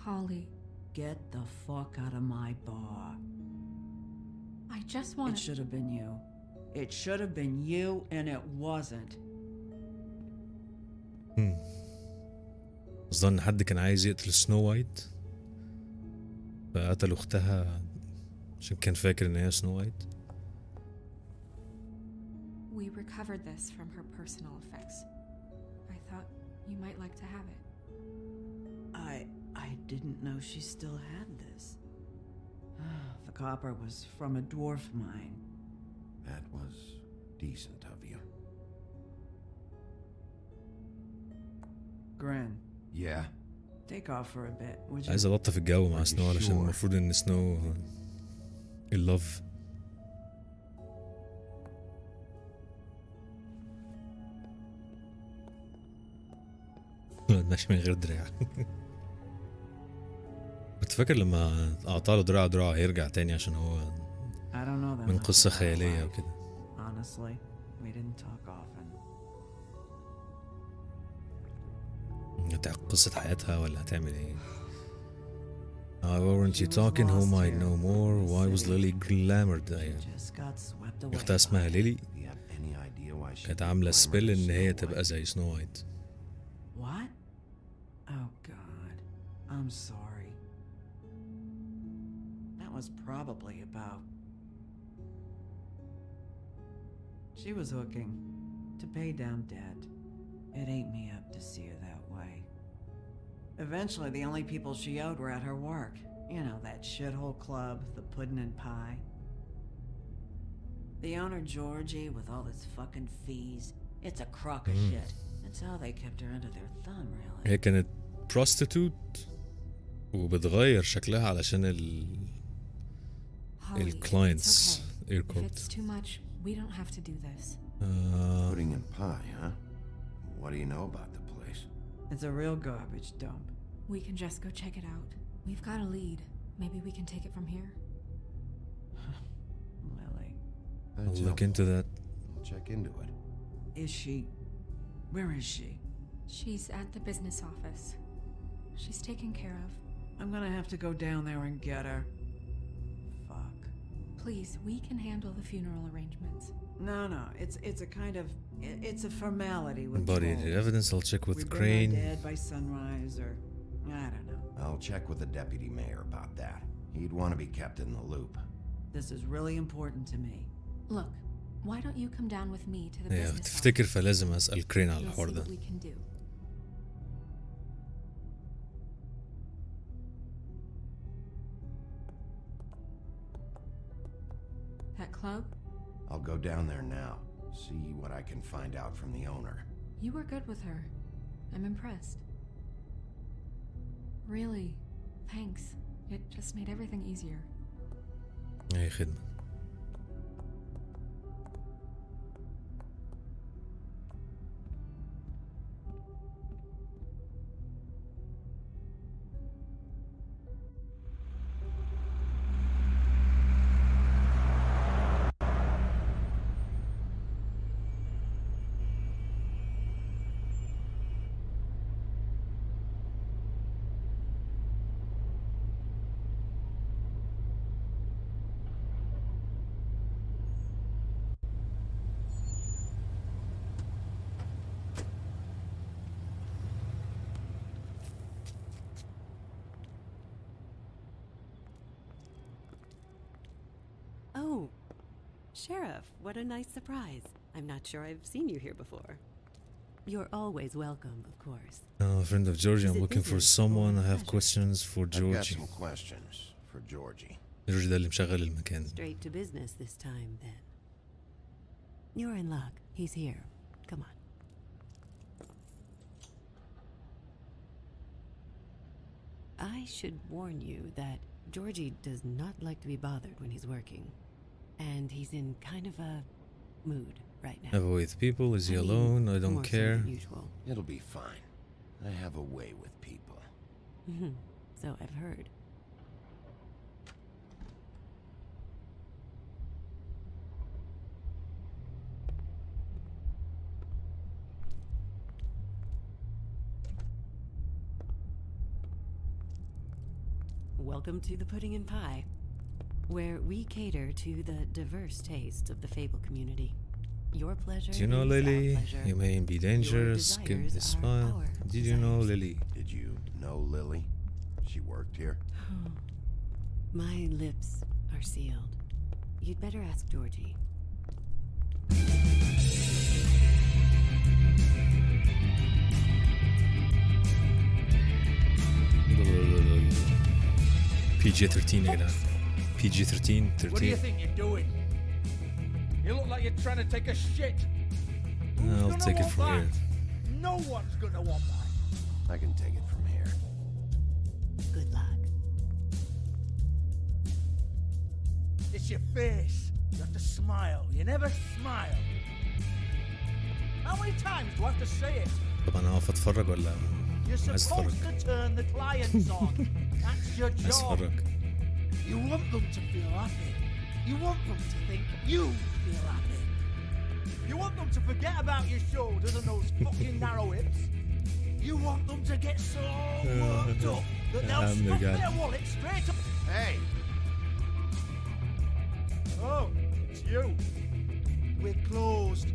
Holly, Get the fuck out of my bar. I just It want should have been you. It should have been you, and it wasn't. قصدها إن حد كان عايز يقتل سنو وايت فقتل أختها عشان كان فاكر إن هي سنو وايت. We recovered this from her personal effects. I thought you might like to have it. I didn't know she still had this. The copper was from a dwarf mine. That was decent of you. Gren, Yeah? take off for a bit, would you? عايز ألطف الجو مع سنو علشان المفروض إن سنو اللوف. ماشي من غير دراع. كنت فاكر لما أعطاله دراع هيرجع تاني عشان هو I don't know them من much قصة about خيالية life. وكده. Honestly, we didn't talk often. قصة حياتها ولا هتعمل ايه؟ Weren't you talking? Who might know more? Why was Lily glamored? Just got swept away. اختها اسمها ليلي Do you have any idea why she كانت عاملة سبيل glamored ان هي Snow تبقى White? زي سنو وايت. What? Oh God, I'm sorry. That was probably about... She was hooking to pay down debt. It ate me up to see her that way. Eventually, the only people she owed were at her work. You know, that shithole club, the Puddin' and Pie. The owner, Georgie, with all his fucking fees. It's a crock of shit. That's how they kept her under their thumb, really. هي كانت prostitute وبتغير شكلها علشان Holly, الكلاينتس it's اير okay. If كوت. it's too much, we don't have to do this. Pudding and pie, huh? What do you know about the place? It's a real garbage dump. We can just go check it out. We've got a lead. Maybe we can take it from here. That's Look into that. I'll check into it. Is she... Where is she? She's at the business office. She's taken care of. I'm gonna have to go down there and get her. Fuck. Please, we can handle the funeral arrangements. No, it's a kind of... It's a formality with Body trolls. evidence, I'll check with we Crane. bring our dead by sunrise, or... I don't know. I'll check with the deputy mayor about that. He'd want to be kept in the loop. This is really important to me. Look, why don't you come down with me to the ايه business تفتكر office? فلازم اسال كرين على We'll see الحوار ده. what we can do. That club? I'll go down there now. See what I can find out from the owner. You were good with her. I'm impressed. Really, thanks. It just made everything easier. اي خدمة. Oh, Sheriff, what a nice surprise. I'm not sure I've seen you here before. You're always welcome, of course. A friend of Georgie, Is I'm it looking for business someone. or I have pleasure? questions for I've got Georgie. some questions for Georgie. جورجي ده اللي مشغل المكان. Straight to business this time, then. You're in luck. He's here. Come on. I should warn you that Georgie does not like to be bothered when he's working. And he's in kind of a mood right now. Avoid people. Is he I mean, alone? I don't more so care. than usual. It'll be fine. I have a way with people. So I've heard. Welcome to the Pudding and Pie, where we cater to the diverse tastes of the Fable community. Your pleasure Do you know is our Lily? pleasure. You may be dangerous. Give desires the are smile. our Did you know desires. Lily? Did you know Lily? She worked here? My lips are sealed. You'd better ask Georgie. PG-13 يا جدعان. PG-13. What do you 13. think you're doing? You look like you're trying to take a shit. I'll Who's take it gonna from want here. that? No one's gonna want that. I can take it from here. Good luck. It's your face. You have to smile. You never smile. How many times do I have to say it? طب انا هقف اتفرج ولا You're عايز اتفرج؟ supposed to turn the clients on. That's your عايز job. اتفرج. You want them to feel happy. You want them to think you feel happy. You want them to forget about your shoulders and those fucking narrow hips. You want them to get so worked up that they'll I'm the stuff guy. their wallet straight up. Hey! Oh, it's you. We're closed.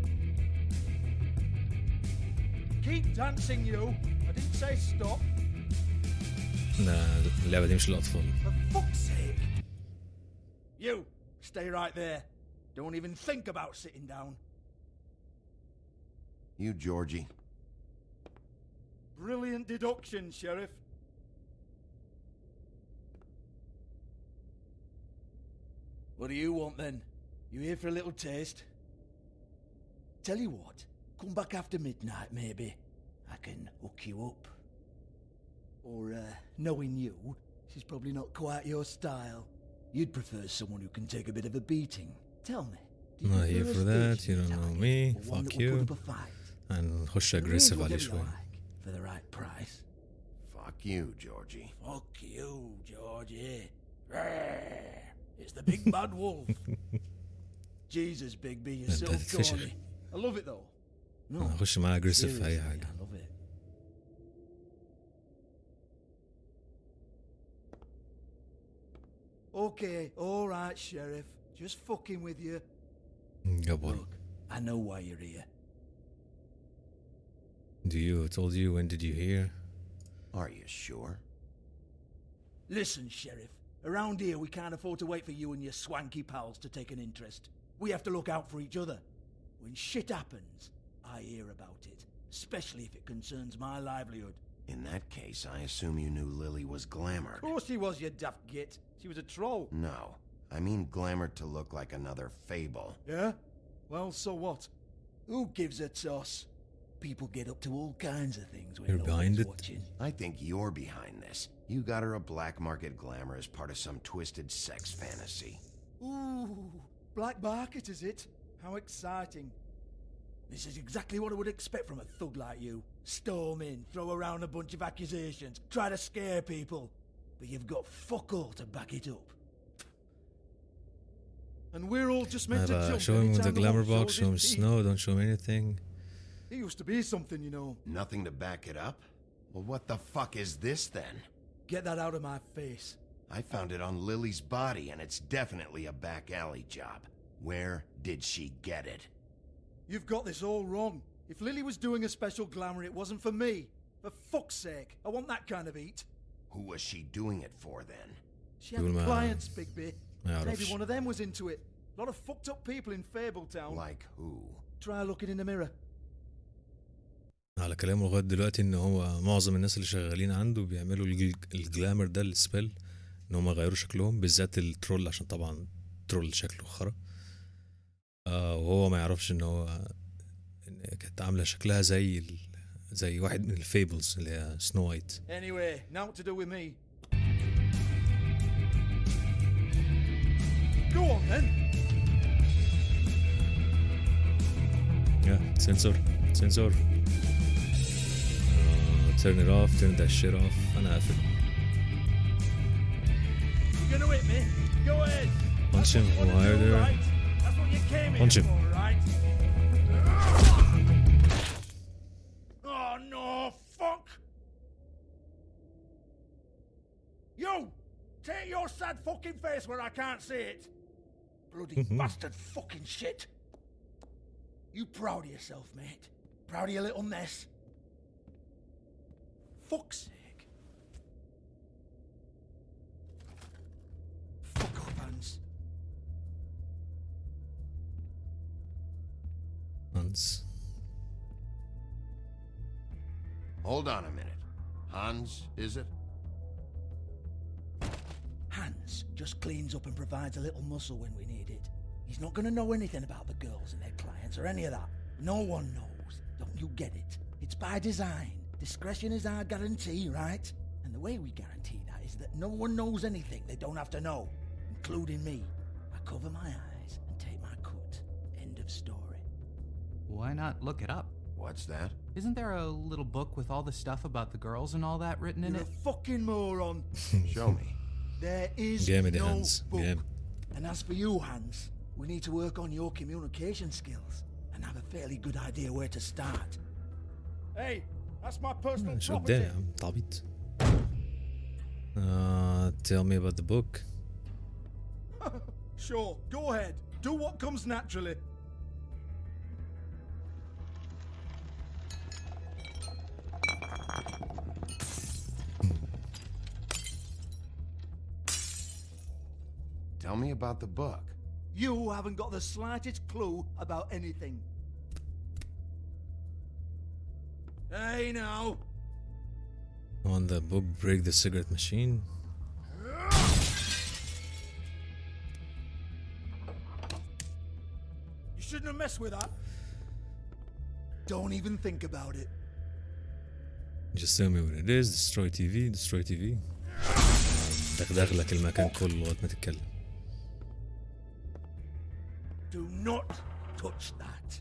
Keep dancing, you. I didn't say stop. لا اللعبة دي مش للأطفال. For fuck's sake. You, stay right there. Don't even think about sitting down. You, Georgie. Brilliant deduction, Sheriff. What do you want then? You here for a little taste? Tell you what, come back after midnight maybe. I can hook you up. Or, knowing you, she's probably not quite your style. You'd prefer someone who can take a bit of a beating. Tell me. do you Not here prefer for a that. station You don't know target me. or one Fuck that will you. put up a fight? هنخش The range aggressive will عليه get you شوية. like, for the right price. Fuck you, Georgie. Fuck you, Georgie. It's the big bad wolf. Jesus, Bigby, you're so تتفشخ. corny. I love it though. No, اخش معاه اجريسيف في اي seriously, حاجه. I love it. Okay, all right, Sheriff. Just fucking with you. جبار. Look, I know why you're here. Do you told you when did you hear? Are you sure? Listen, Sheriff. Around here, we can't afford to wait for you and your swanky pals to take an interest. We have to look out for each other. When shit happens, I hear about it, especially if it concerns my livelihood. In that case, I assume you knew Lily was glamored. Of course she was, you daft git. She was a troll. No, I mean glamored to look like another fable. Yeah? Well, so what? Who gives a toss? People get up to all kinds of things when You're no behind one's it? watching. I think you're behind this. You got her a black market glamour as part of some twisted sex fantasy. Ooh, black market is it? How exciting. This is exactly what I would expect from a thug like you. Storm in, throw around a bunch of accusations, try to scare people. But you've got fuck all to back it up. And we're all just meant to jump show him anytime the the glamour one box, shows show him his teeth. snow, don't show him anything. He used to be something, you know. Nothing to back it up? Well, what the fuck is this then? Get that out of my face. I found it on Lily's body, and it's definitely a back alley job. Where did she get it? You've got this all wrong. If Lily was doing a special glamour, it wasn't for me. For fuck's sake, I want that kind of eat. Who was she doing it for then? She had Yulma. clients, Bigby. ما Maybe يعرفش. one of them was into it. A lot of fucked up people in Fabletown. Like who? Try looking in the mirror. على كلامه لغايه دلوقتي ان هو معظم الناس اللي شغالين عنده بيعملوا الجلامر ده السبيل ان هم غيروا شكلهم بالذات الترول عشان طبعا ترول شكله خرا. وهو ما يعرفش ان هو إن كانت عامله شكلها زي واحد من الفيبلز اللي هي سنو وايت. Anyway, now what to do with me? Go on then. Yeah, sensor. Turn it off, turn that shit off. انا قافل. You're gonna hit me? Go ahead. Punch him harder. Right? That's what you came Punch here him. for, right? Oh no, fuck! You! Take your sad fucking face where I can't see it! Bloody bastard fucking shit! You proud of yourself, mate? Proud of your little mess? Fuck's sake. Fuck off, Hans. Hans. Hold on a minute. Hans, is it? Hans just cleans up and provides a little muscle when we need it. He's not going to know anything about the girls and their clients or any of that. No one knows. Don't you get it? It's by design. Discretion is our guarantee, right? And the way we guarantee that is that no one knows anything they don't have to know, including me. I cover my eyes and take my cut. End of story. Why not look it up? What's that? Isn't there a little book with all the stuff about the girls and all that written in You're it? a fucking moron. Show me. There is جامد يا no هانز book. جامد. And as for you, Hans, we need to work on your communication skills and have a fairly good idea where to start. Hey, that's my personal شو property. قدام يا عم تعبيط. Tell me about the book. Sure, go ahead. Do what comes naturally. Tell me about the book. You haven't got the slightest clue about anything. Hey now. On the book, break the cigarette machine. You shouldn't have messed with that. Don't even think about it. Just tell me what it is. Destroy TV. Destroy TV. دغدغ لك المكان كله لغايه ما تتكلم. Do not touch that.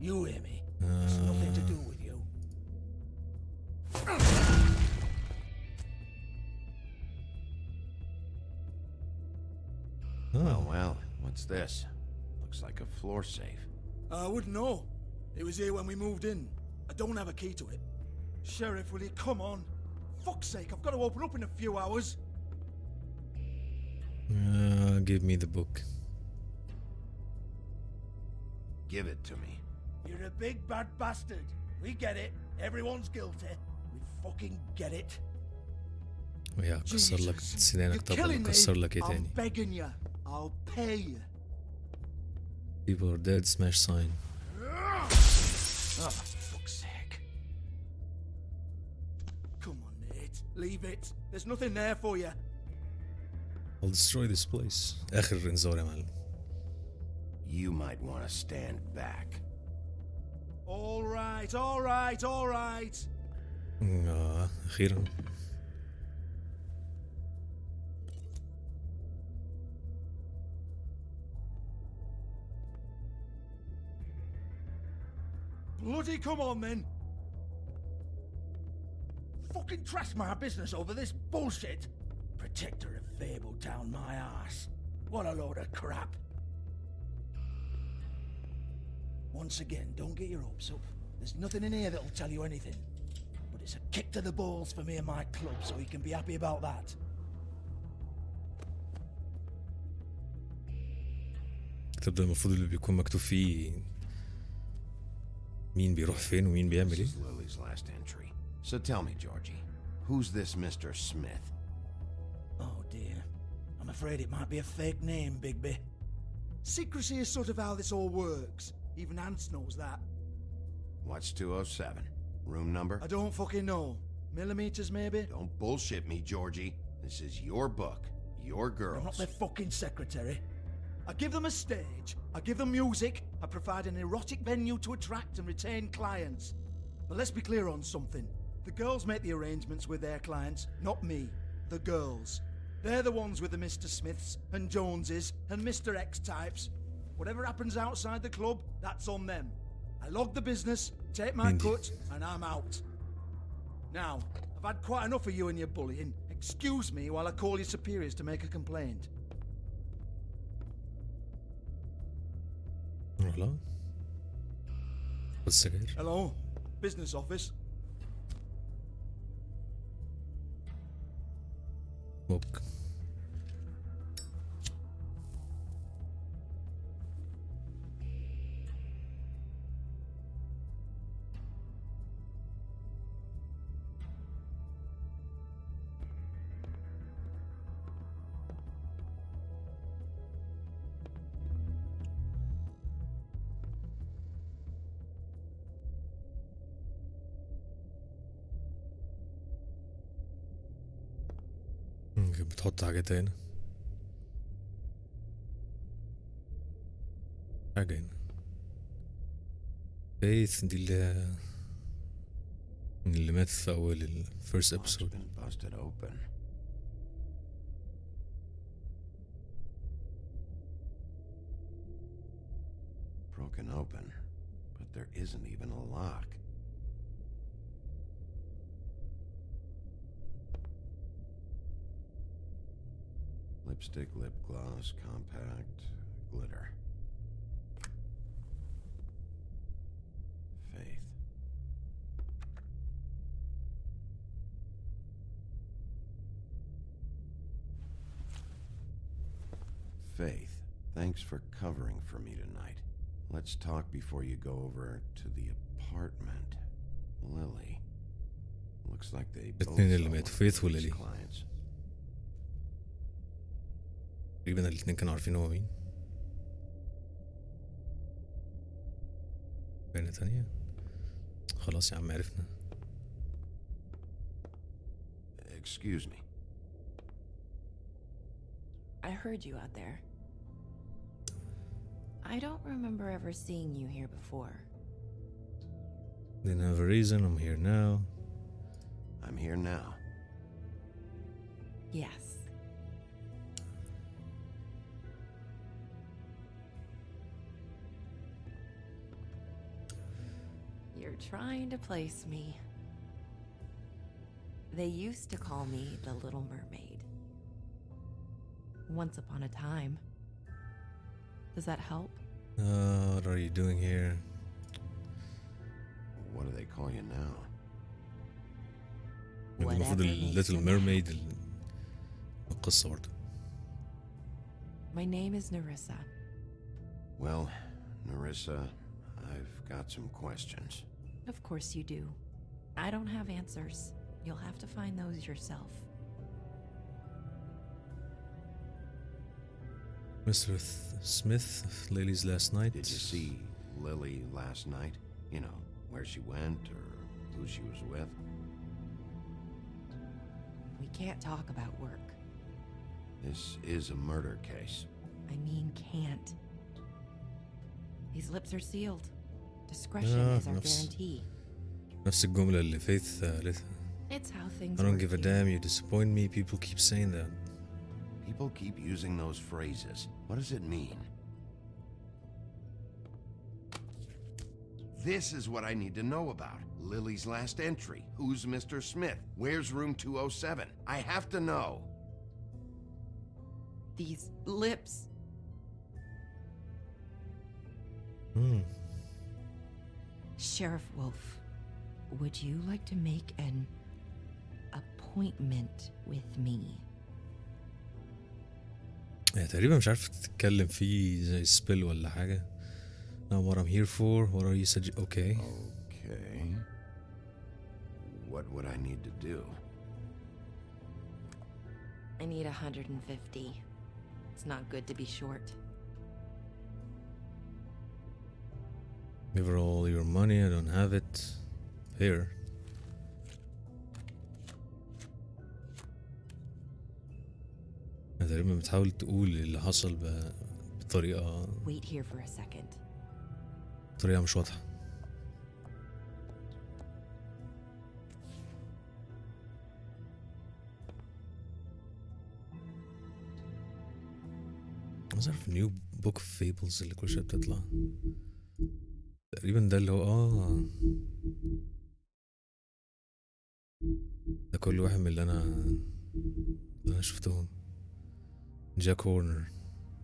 You hear me? It's nothing to do with you. Well, what's this? Looks like a floor safe. I wouldn't know. It was here when we moved in. I don't have a key to it. Sheriff, will you come on? Fuck's sake, I've got to open up in a few hours. Give me the book. Give it to me. You're a big bad bastard. We get it. Everyone's guilty. We fucking get it. ويا كسر لك سنانك طبعا كسر لك ايه I'm تاني. begging you. I'll pay you. People are dead, smash sign. Oh, for fuck's sake. Come on, Nate. Leave it. There's nothing there for you. I'll destroy this place. آخر إنذار يا معلم. You might want to stand back. All right, all right, all right. أخيرا. Bloody come on then. Fucking trash my business over this bullshit. Protector of Fable down my ass. What a load of crap. Once again, don't get your hopes up. There's nothing in here that'll tell you anything. But it's a kick to the balls for me and my club, so you can be happy about that. الكتاب ده المفروض اللي بيكون مكتوب فيه مين بيروح فين ومين بيعمل ايه. This is Lily's last entry. So tell me, Georgie, who's this Mr. Smith? Oh dear. I'm afraid it might be a fake name, Bigby. Secrecy is sort of how this all works. Even Ants knows that. What's 207? Room number? I don't fucking know. Millimeters, maybe? Don't bullshit me, Georgie. This is your book. Your girls. I'm not their fucking secretary. I give them a stage, I give them music, I provide an erotic venue to attract and retain clients. But let's be clear on something. The girls make the arrangements with their clients, not me. The girls. They're the ones with the Mr. Smiths and Joneses and Mr. X types. Whatever happens outside the club, that's on them. I log the business, take my cut, and I'm out. Now, I've had quite enough of you and your bullying. Excuse me while I call your superiors to make a complaint. Hello? What's the guy? Hello? Business office? Book. بتحط حاجات هنا حاجة هنا فيث دي اللي ماتت في أول الفيرست episode. Busted open. Broken open, but there isn't even a lock. Lipstick, lip gloss, compact, glitter. Faith. Faith, thanks for covering for me tonight. Let's talk before you go over to the apartment. Lily. Looks like they both الاثنين اللي ماتوا saw فيث one of وليلي these clients. تقريبا الاثنين كانوا عارفين هو مين. بينة تانية خلاص يا عم عرفنا. Excuse me. I heard you out there. I don't remember ever seeing you here before. Didn't have a reason, I'm here now. I'm here now. Yes. You're trying to place me. They used to call me the Little Mermaid. Once upon a time. Does that help? What are you doing here? What do they call you now? المفروض Little Mermaid القصة برضه. My name is Nerissa. Well, Nerissa, I've got some questions. Of course you do. I don't have answers. You'll have to find those yourself. Mr. Smith, Lily's last night. Did you see Lily last night? You know, where she went or who she was with? We can't talk about work. This is a murder case. I mean can't. These lips are sealed. Discretion is our guarantee. نفس الجملة اللي فيث قالتها. It's how things I don't work give a here. damn, you disappoint me, people keep saying that. People keep using those phrases. What does it mean? This is what I need to know about. Lily's last entry. Who's Mr. Smith? Where's room 207? I have to know. These lips. Sheriff Wolf, would you like to make an appointment with me? تقريبا مش عارف تتكلم فيه زي سبيل ولا حاجة. Now what I'm here for, what are you okay. Okay. What would I need to do? I need 150. It's not good to be short. Give her all your money, I don't have it. Here. تقريبا بتحاول تقول اللي حصل بطريقة Wait here for a second. طريقة مش واضحة. عايز اعرف نيو بوك اوف فيبلز اللي كل شوية بتطلع. تقريبا ده اللي هو ده كل واحد من اللي انا شفتهم. جاك هورنر.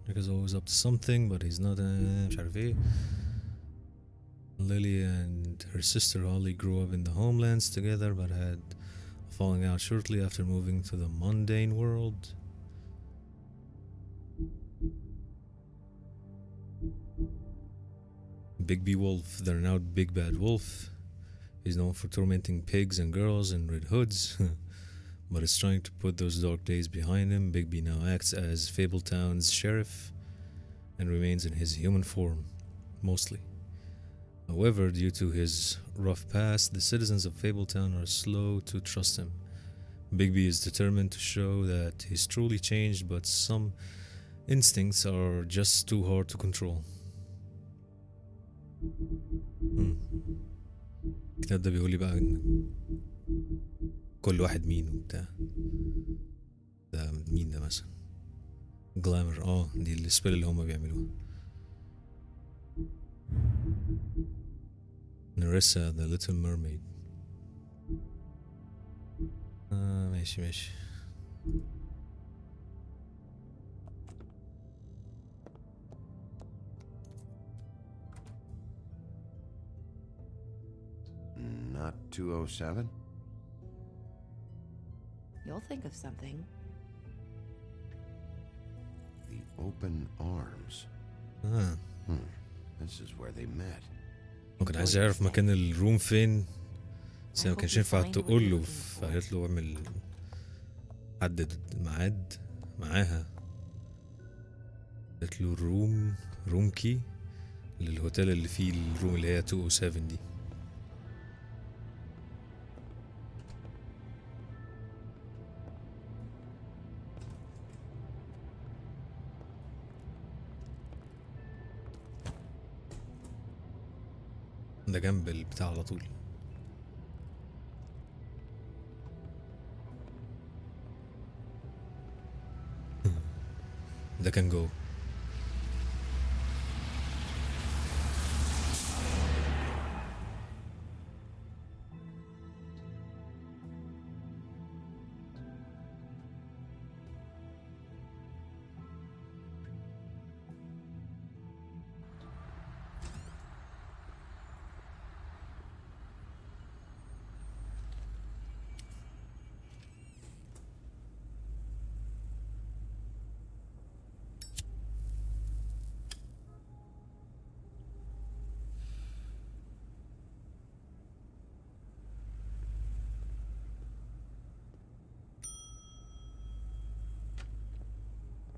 Jack is always up to something but he's not مش عارف ايه. Lily and her sister Holly grew up in the homelands together but had a falling out shortly after moving to the mundane world. Big B Wolf, the renowned Big Bad Wolf, is known for tormenting pigs and girls in red hoods, but is trying to put those dark days behind him. Big B now acts as Fabletown's sheriff and remains in his human form, mostly. However, due to his rough past, the citizens of Fabletown are slow to trust him. Big B is determined to show that he's truly changed, but some instincts are just too hard to control. الكتاب ده بيقول لي بقى ان كل واحد مين وبتاع. ده مين ده مثلا؟ جلامر. دي السبيل اللي هما بيعملوها. Nerissa the Little Mermaid. ماشي. Not 207? You'll think of something. The open arms. This is where they met. كان عايز يعرف مكان الروم فين بس ما كانش ينفع تقول له فقالت له اعمل حدد ميعاد معاها. قالت له روم كي للهوتيل اللي فيه الروم اللي هي 207 دي. ده جنب البتاع على طول. ده كان جوه.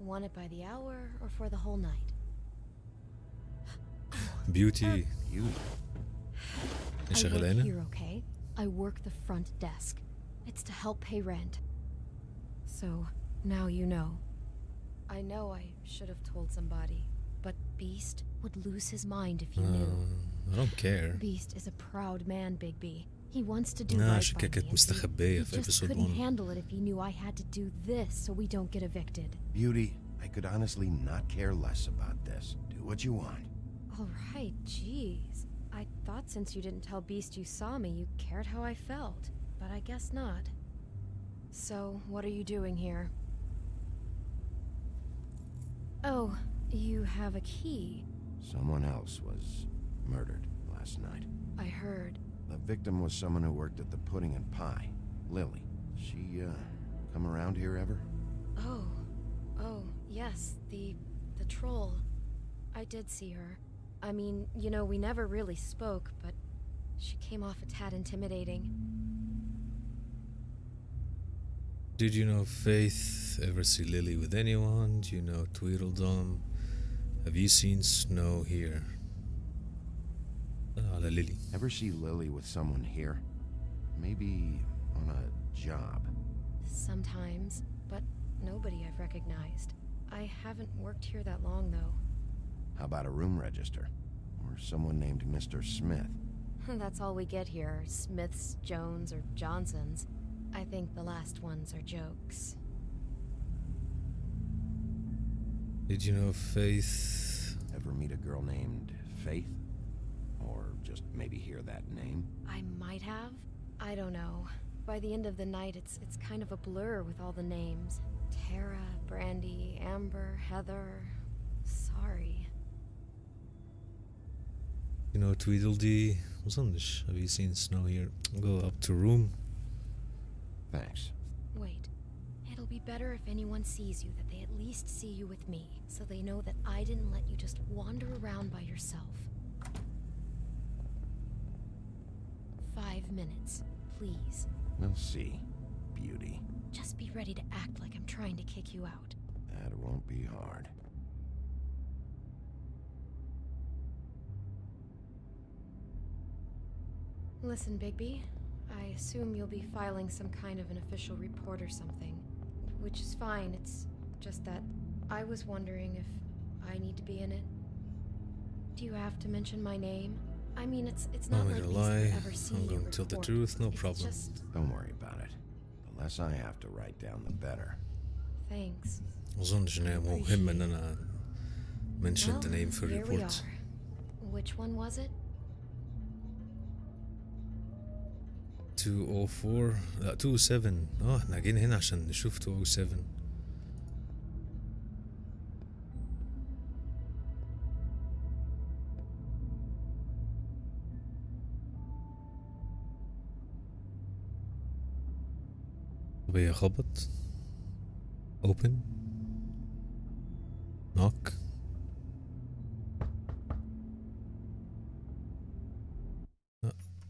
Want it by the hour or for the whole night? بيوتي I شغال work هنا. here, okay? I work the front desk. It's to help pay rent. So, now you know. I know I should have told somebody, but Beast would lose his mind if he knew. I don't care. Beast is a proud man, Bigby. He wants to do right عشان by كده me. كانت and مستخبية he في just episode couldn't 1. handle it if he knew I had to do this so we don't get evicted. Beauty, I could honestly not care less about this. Do what you want. All right, jeez. I thought since you didn't tell Beast you saw me, you cared how I felt. But I guess not. So, what are you doing here? Oh, you have a key. Someone else was murdered last night. I heard. The victim was someone who worked at the Pudding and Pie, Lily. She, come around here ever? Oh, yes, the troll. I did see her. I mean, you know, we never really spoke, but she came off a tad intimidating. Did you know Faith? Ever see Lily with anyone? Do you know Tweedledum? Have you seen Snow here? على Lily. Ever see Lily with someone here? Maybe on a job. Sometimes, but nobody I've recognized. I haven't worked here that long, though. How about a room register? Or someone named Mr. Smith? That's all we get here, Smiths, Jones, or Johnsons. I think the last ones are jokes. Did you know Faith? Ever meet a girl named Faith? Or just maybe hear that name? I might have. I don't know. By the end of the night, it's kind of a blur with all the names. Tara, Brandy, Amber, Heather. Sorry. You know Tweedledee? مظنش. Have you seen Snow here? Go up to room. Thanks. Wait. It'll be better if anyone sees you that they at least see you with me, so they know that I didn't let you just wander around by yourself. 5 minutes, please. We'll see, Beauty. Just be ready to act like I'm trying to kick you out. That won't be hard. Listen, Bigby, I assume you'll be filing some kind of an official report or something. Which is fine, it's just that I was wondering if I need to be in it. Do you have to mention my name? I mean, it's not like gonna Beast lie. would ever see I'm your gonna tell the report. truth, no It's problem. just... Don't worry about it. The less I have to write down, the better. Thanks. مظنش إن هي مهمة إن أنا mention the name في here we الريبورت. are. Which one was it? 204 لا 207 احنا جايين هنا عشان نشوف 207. طب هي خبط open knock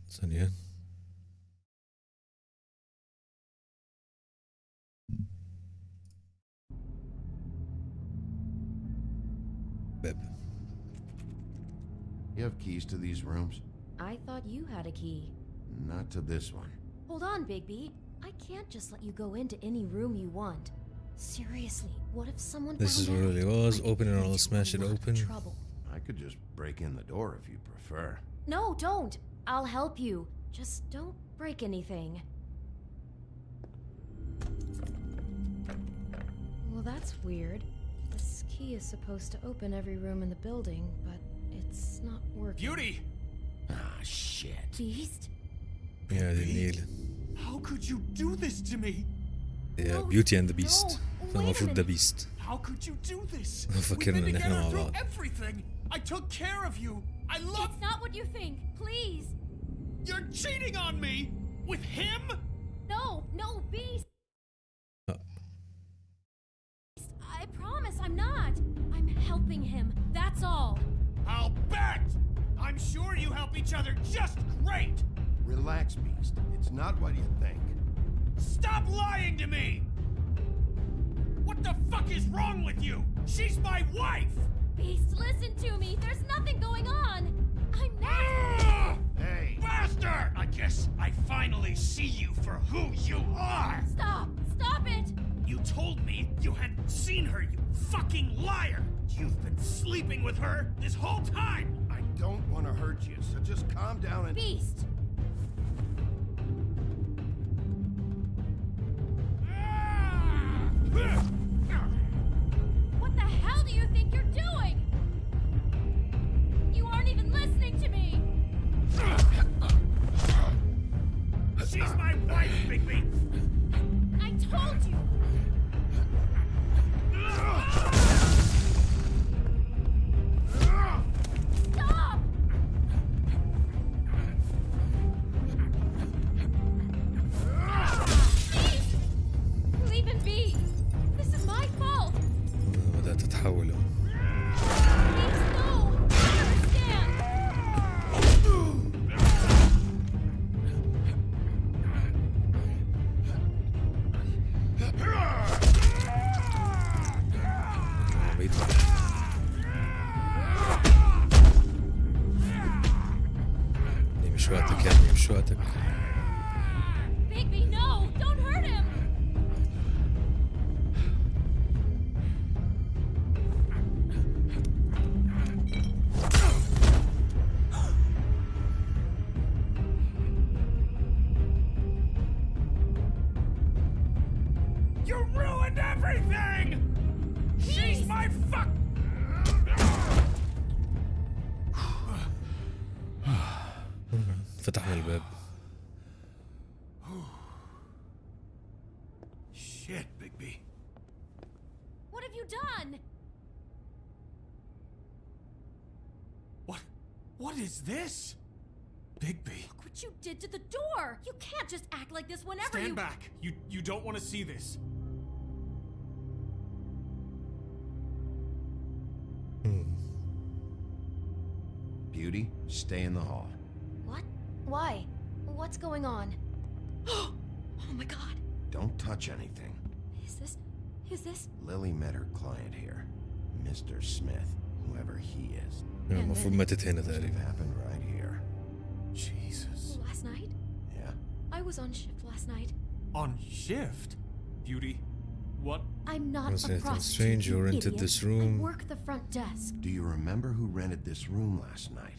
ثانية باب. You have keys to these rooms? I thought you had a key. Not to this one. Hold on, Bigby. I can't just let you go into any room you want. Seriously, what if someone This is found where out? it was. Open it or I'll smash it open. Trouble. I could just break in the door if you prefer. No, don't. I'll help you. Just don't break anything. Well, that's weird. This key is supposed to open every room in the building, but it's not working. Beauty! Ah, shit. Beast? يا دي النيل. How could you do this to me? يا Beauty and the Beast. فالمفروض ده Beast. How could you do this? فاكرنا We've been إن إحنا together مع through بعض. everything. I took care of you. I love. It's not what you think. Please. You're cheating on me with him. No, no, Beast. Uh. I promise I'm not. I'm helping him. That's all. I'll bet. I'm sure you help each other just great. Relax, Beast. It's not what you think. Stop lying to me. What What the fuck is wrong with you? She's my wife! Beast, listen to me. There's nothing going on. I'm not. Hey! Bastard! I guess I finally see you for who you are! Stop! Stop it! You told me you hadn't seen her, you fucking liar! You've been sleeping with her this whole time! I don't want to hurt you, so just calm down and... Beast! What the hell do you think you're doing? You aren't even listening to me! She's my wife, Bigby! I told you! Stop! Please! Leave him be! This is my fault! بدأت تتحول. Please, no! I understand! بيطلع. دي مش وقتك يا ابني، مش وقتك. Bigby, no! Don't hurt him! You ruined everything! She's my fuck... فتحنا الباب. Shit, Bigby. What have you done? What is this? Bigby. Look what you did to the door! You can't just act like this whenever Stand you- back. You don't want to see this. Beauty, stay in the hall. What? Why? What's going on? Oh my god! Don't touch anything. Is this? Lily met her client here, Mr. Smith, whoever he is. المفروض ماتت هنا Must have تقريبا. happened right here. Jesus. Last night? Yeah. I was on shift last night. On shift? Beauty, what? I'm not Was a anything prostitute, strange? You you rented idiot. this room? I work the front desk. Do you remember who rented this room last night?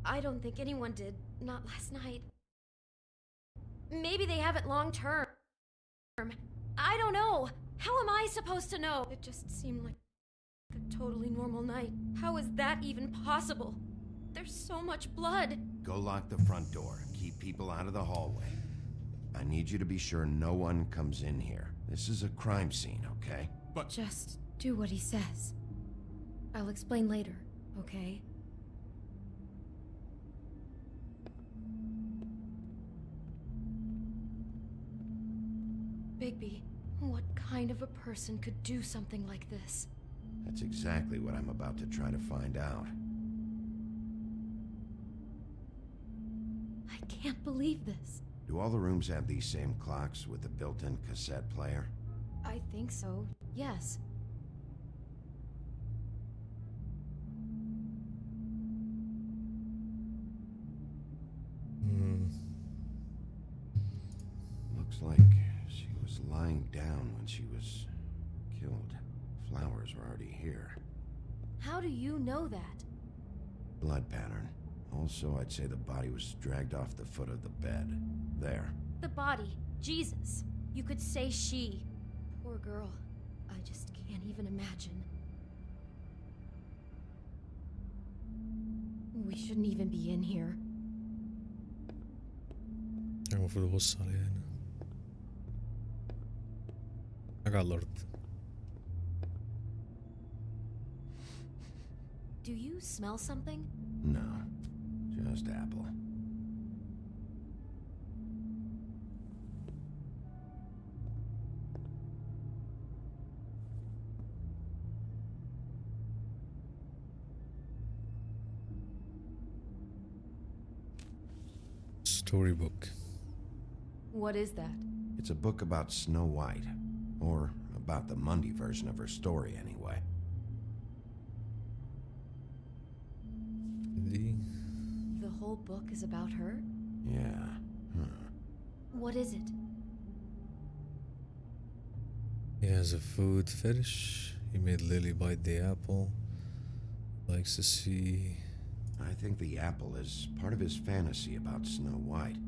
I don't think anyone did. Not last night. Maybe they have it long term. I don't know. How am I supposed to know? It just seemed like a totally normal night. How is that even possible? There's so much blood. Go lock the front door. Keep people out of the hallway. I need you to be sure no one comes in here. This is a crime scene, okay? But just do what he says. I'll explain later, okay? Bigby, what kind of a person could do something like this? That's exactly what I'm about to try to find out. I can't believe this. Do all the rooms have these same clocks with the built-in cassette player? I think so, yes. Looks like she was lying down when she was killed. Flowers were already here. How do you know that? Blood pattern. Also, I'd say the body was dragged off the foot of the bed. There. The body. Jesus. You could say she. Poor girl. I just can't even imagine. We shouldn't even be in here. المفروض ابص عليها هنا. حاجة على الأرض. Do you smell something? No. Just apple. Storybook. What is that? It's a book about Snow White. Or a About the Mundy version of her story, anyway. The whole book is about her? Yeah. What is it? He has a food fetish. He made Lily bite the apple. Likes to see... I think the apple is part of his fantasy about Snow White.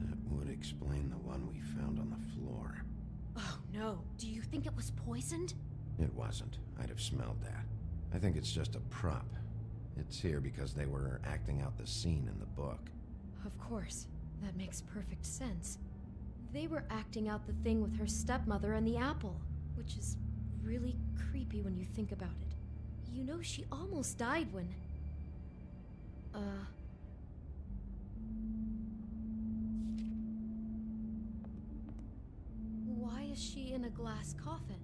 That would explain the one we found on the floor. Oh no, do you think it was poisoned? It wasn't. I'd have smelled that. I think it's just a prop. It's here because they were acting out the scene in the book. Of course. That makes perfect sense. They were acting out the thing with her stepmother and the apple, which is really creepy when you think about it. You know, she almost died when... Why is she in a glass coffin?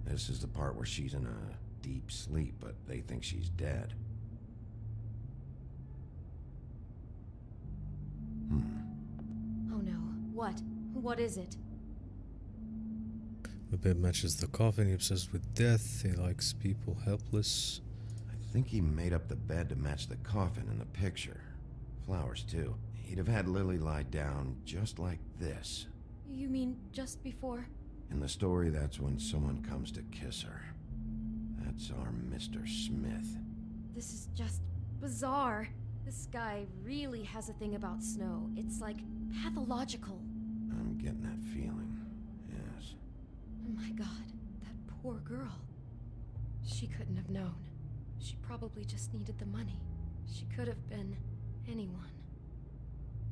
This is the part where she's in a deep sleep, but they think she's dead. Oh no. What? What is it? The bed matches the coffin. He's obsessed with death. He likes people helpless. I think he made up the bed to match the coffin in the picture. Flowers, too. He'd have had Lily lie down just like this. You mean just before? In the story, that's when someone comes to kiss her. That's our Mr. Smith. This is just bizarre. This guy really has a thing about Snow. It's like pathological. I'm getting that feeling, yes. Oh my god, that poor girl. She couldn't have known. She probably just needed the money. She could have been anyone.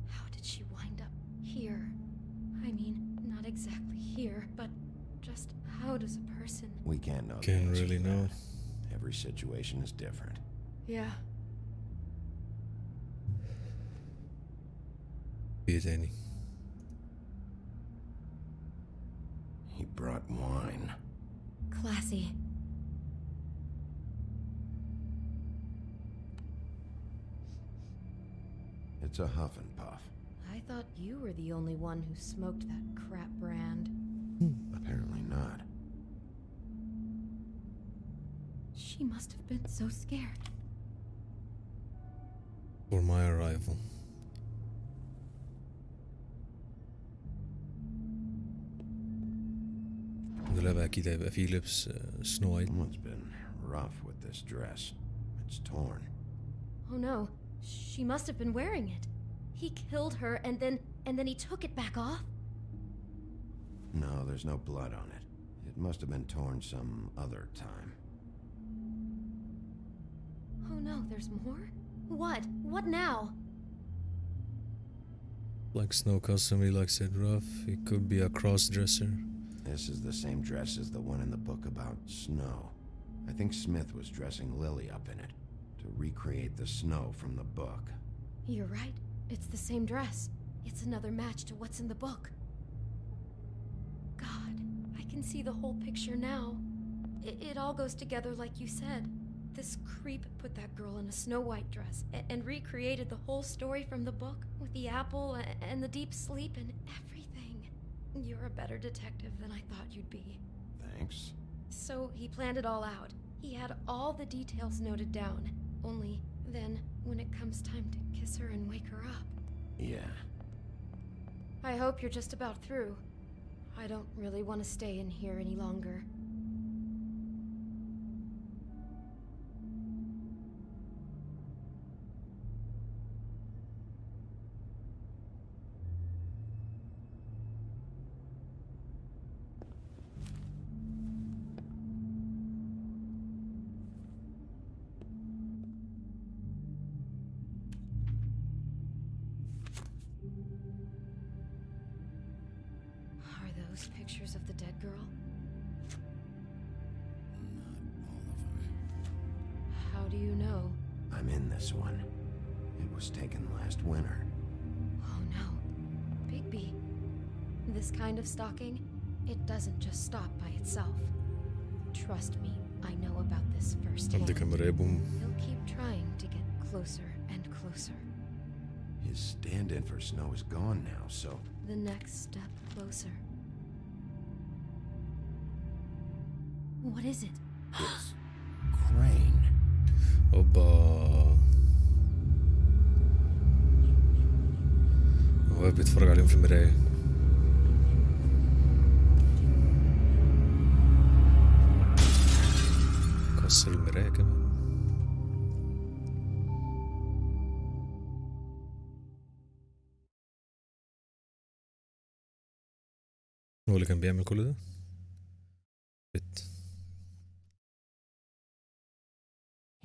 How did she wind up here? I mean, not exactly here, but just how does a person... We can't know. Can't really know. Every situation is different. Yeah. Be it any. He brought wine. Classy. It's a huff and puff. I thought you were the only one who smoked that crap brand. Apparently not. She must have been so scared. For my arrival. الغلابة أكيد هيبقى فيه لبس سنو وايت. Someone's been rough with this dress. It's torn. Oh no, she must have been wearing it. He killed her and then he took it back off? No, there's no blood on it. It must have been torn some other time. Oh no, there's more? What? What now? Like Snow costume, he likes it rough. He could be a cross-dresser. This is the same dress as the one in the book about Snow. I think Smith was dressing Lily up in it to recreate the Snow from the book. You're right. It's the same dress. It's another match to what's in the book. God, I can see the whole picture now. It all goes together like you said. This creep put that girl in a Snow White dress and recreated the whole story from the book with the apple and the deep sleep and everything. You're a better detective than I thought you'd be. Thanks. So he planned it all out. He had all the details noted down. Only then, when it comes time to kiss her and wake her up. Yeah. I hope you're just about through. I don't really want to stay in here any longer. Those pictures of the dead girl? How do you know? I'm in this one. It was taken last winter. Oh no. Bigby. This kind of stalking, it doesn't just stop by itself. Trust me, I know about this firsthand. He'll keep trying to get closer and closer. His stand-in for Snow is gone now, so... The next step closer. What is it? It's Crane. اوبا. هو بيتفرج عليهم في المراية. كسر المراية كمان. هو اللي كان بيعمل كل ده؟ بت.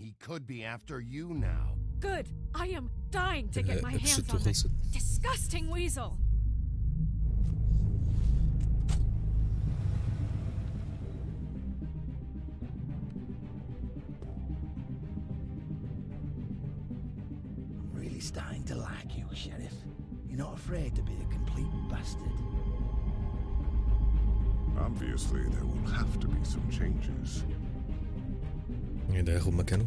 He could be after you now. Good. I am dying to get my hands episode on 2 that خلصت. disgusting weasel. I'm really starting to like you, Sheriff. You're not afraid to be a complete bastard. Obviously, there will have to be some changes. ايه ده ياخد مكانه؟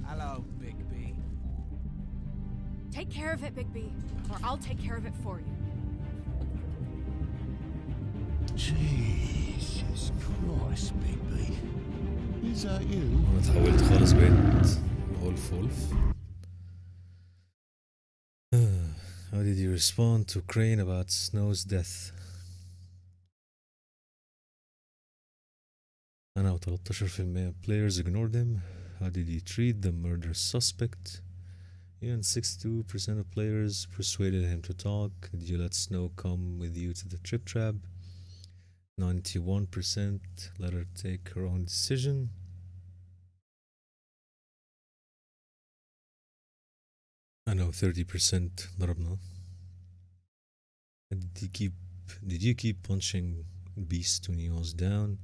Hello, Bigby. Take care of it, Bigby, or I'll take care of it for you. Jesus Christ, Bigby. Is that you? انا اتحولت خالص بقيت وولف. How did you respond to Crane about Snow's death? أنا و13% players ignored him. How did he treat the murder suspect? Even 62% of players persuaded him to talk. Did you let Snow come with you to the trip trap? 91% let her take her own decision. أنا و30% ضربنا. Did you keep punching Beast when he was down?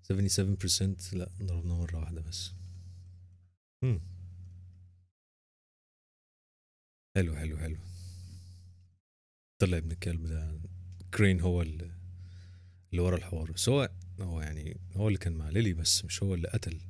77% لا ضربنا مرة واحدة بس. حلو. طلع ابن الكلب ده كرين هو اللي ورا الحوار، بس هو يعني هو اللي كان مع ليلي، بس مش هو اللي قتل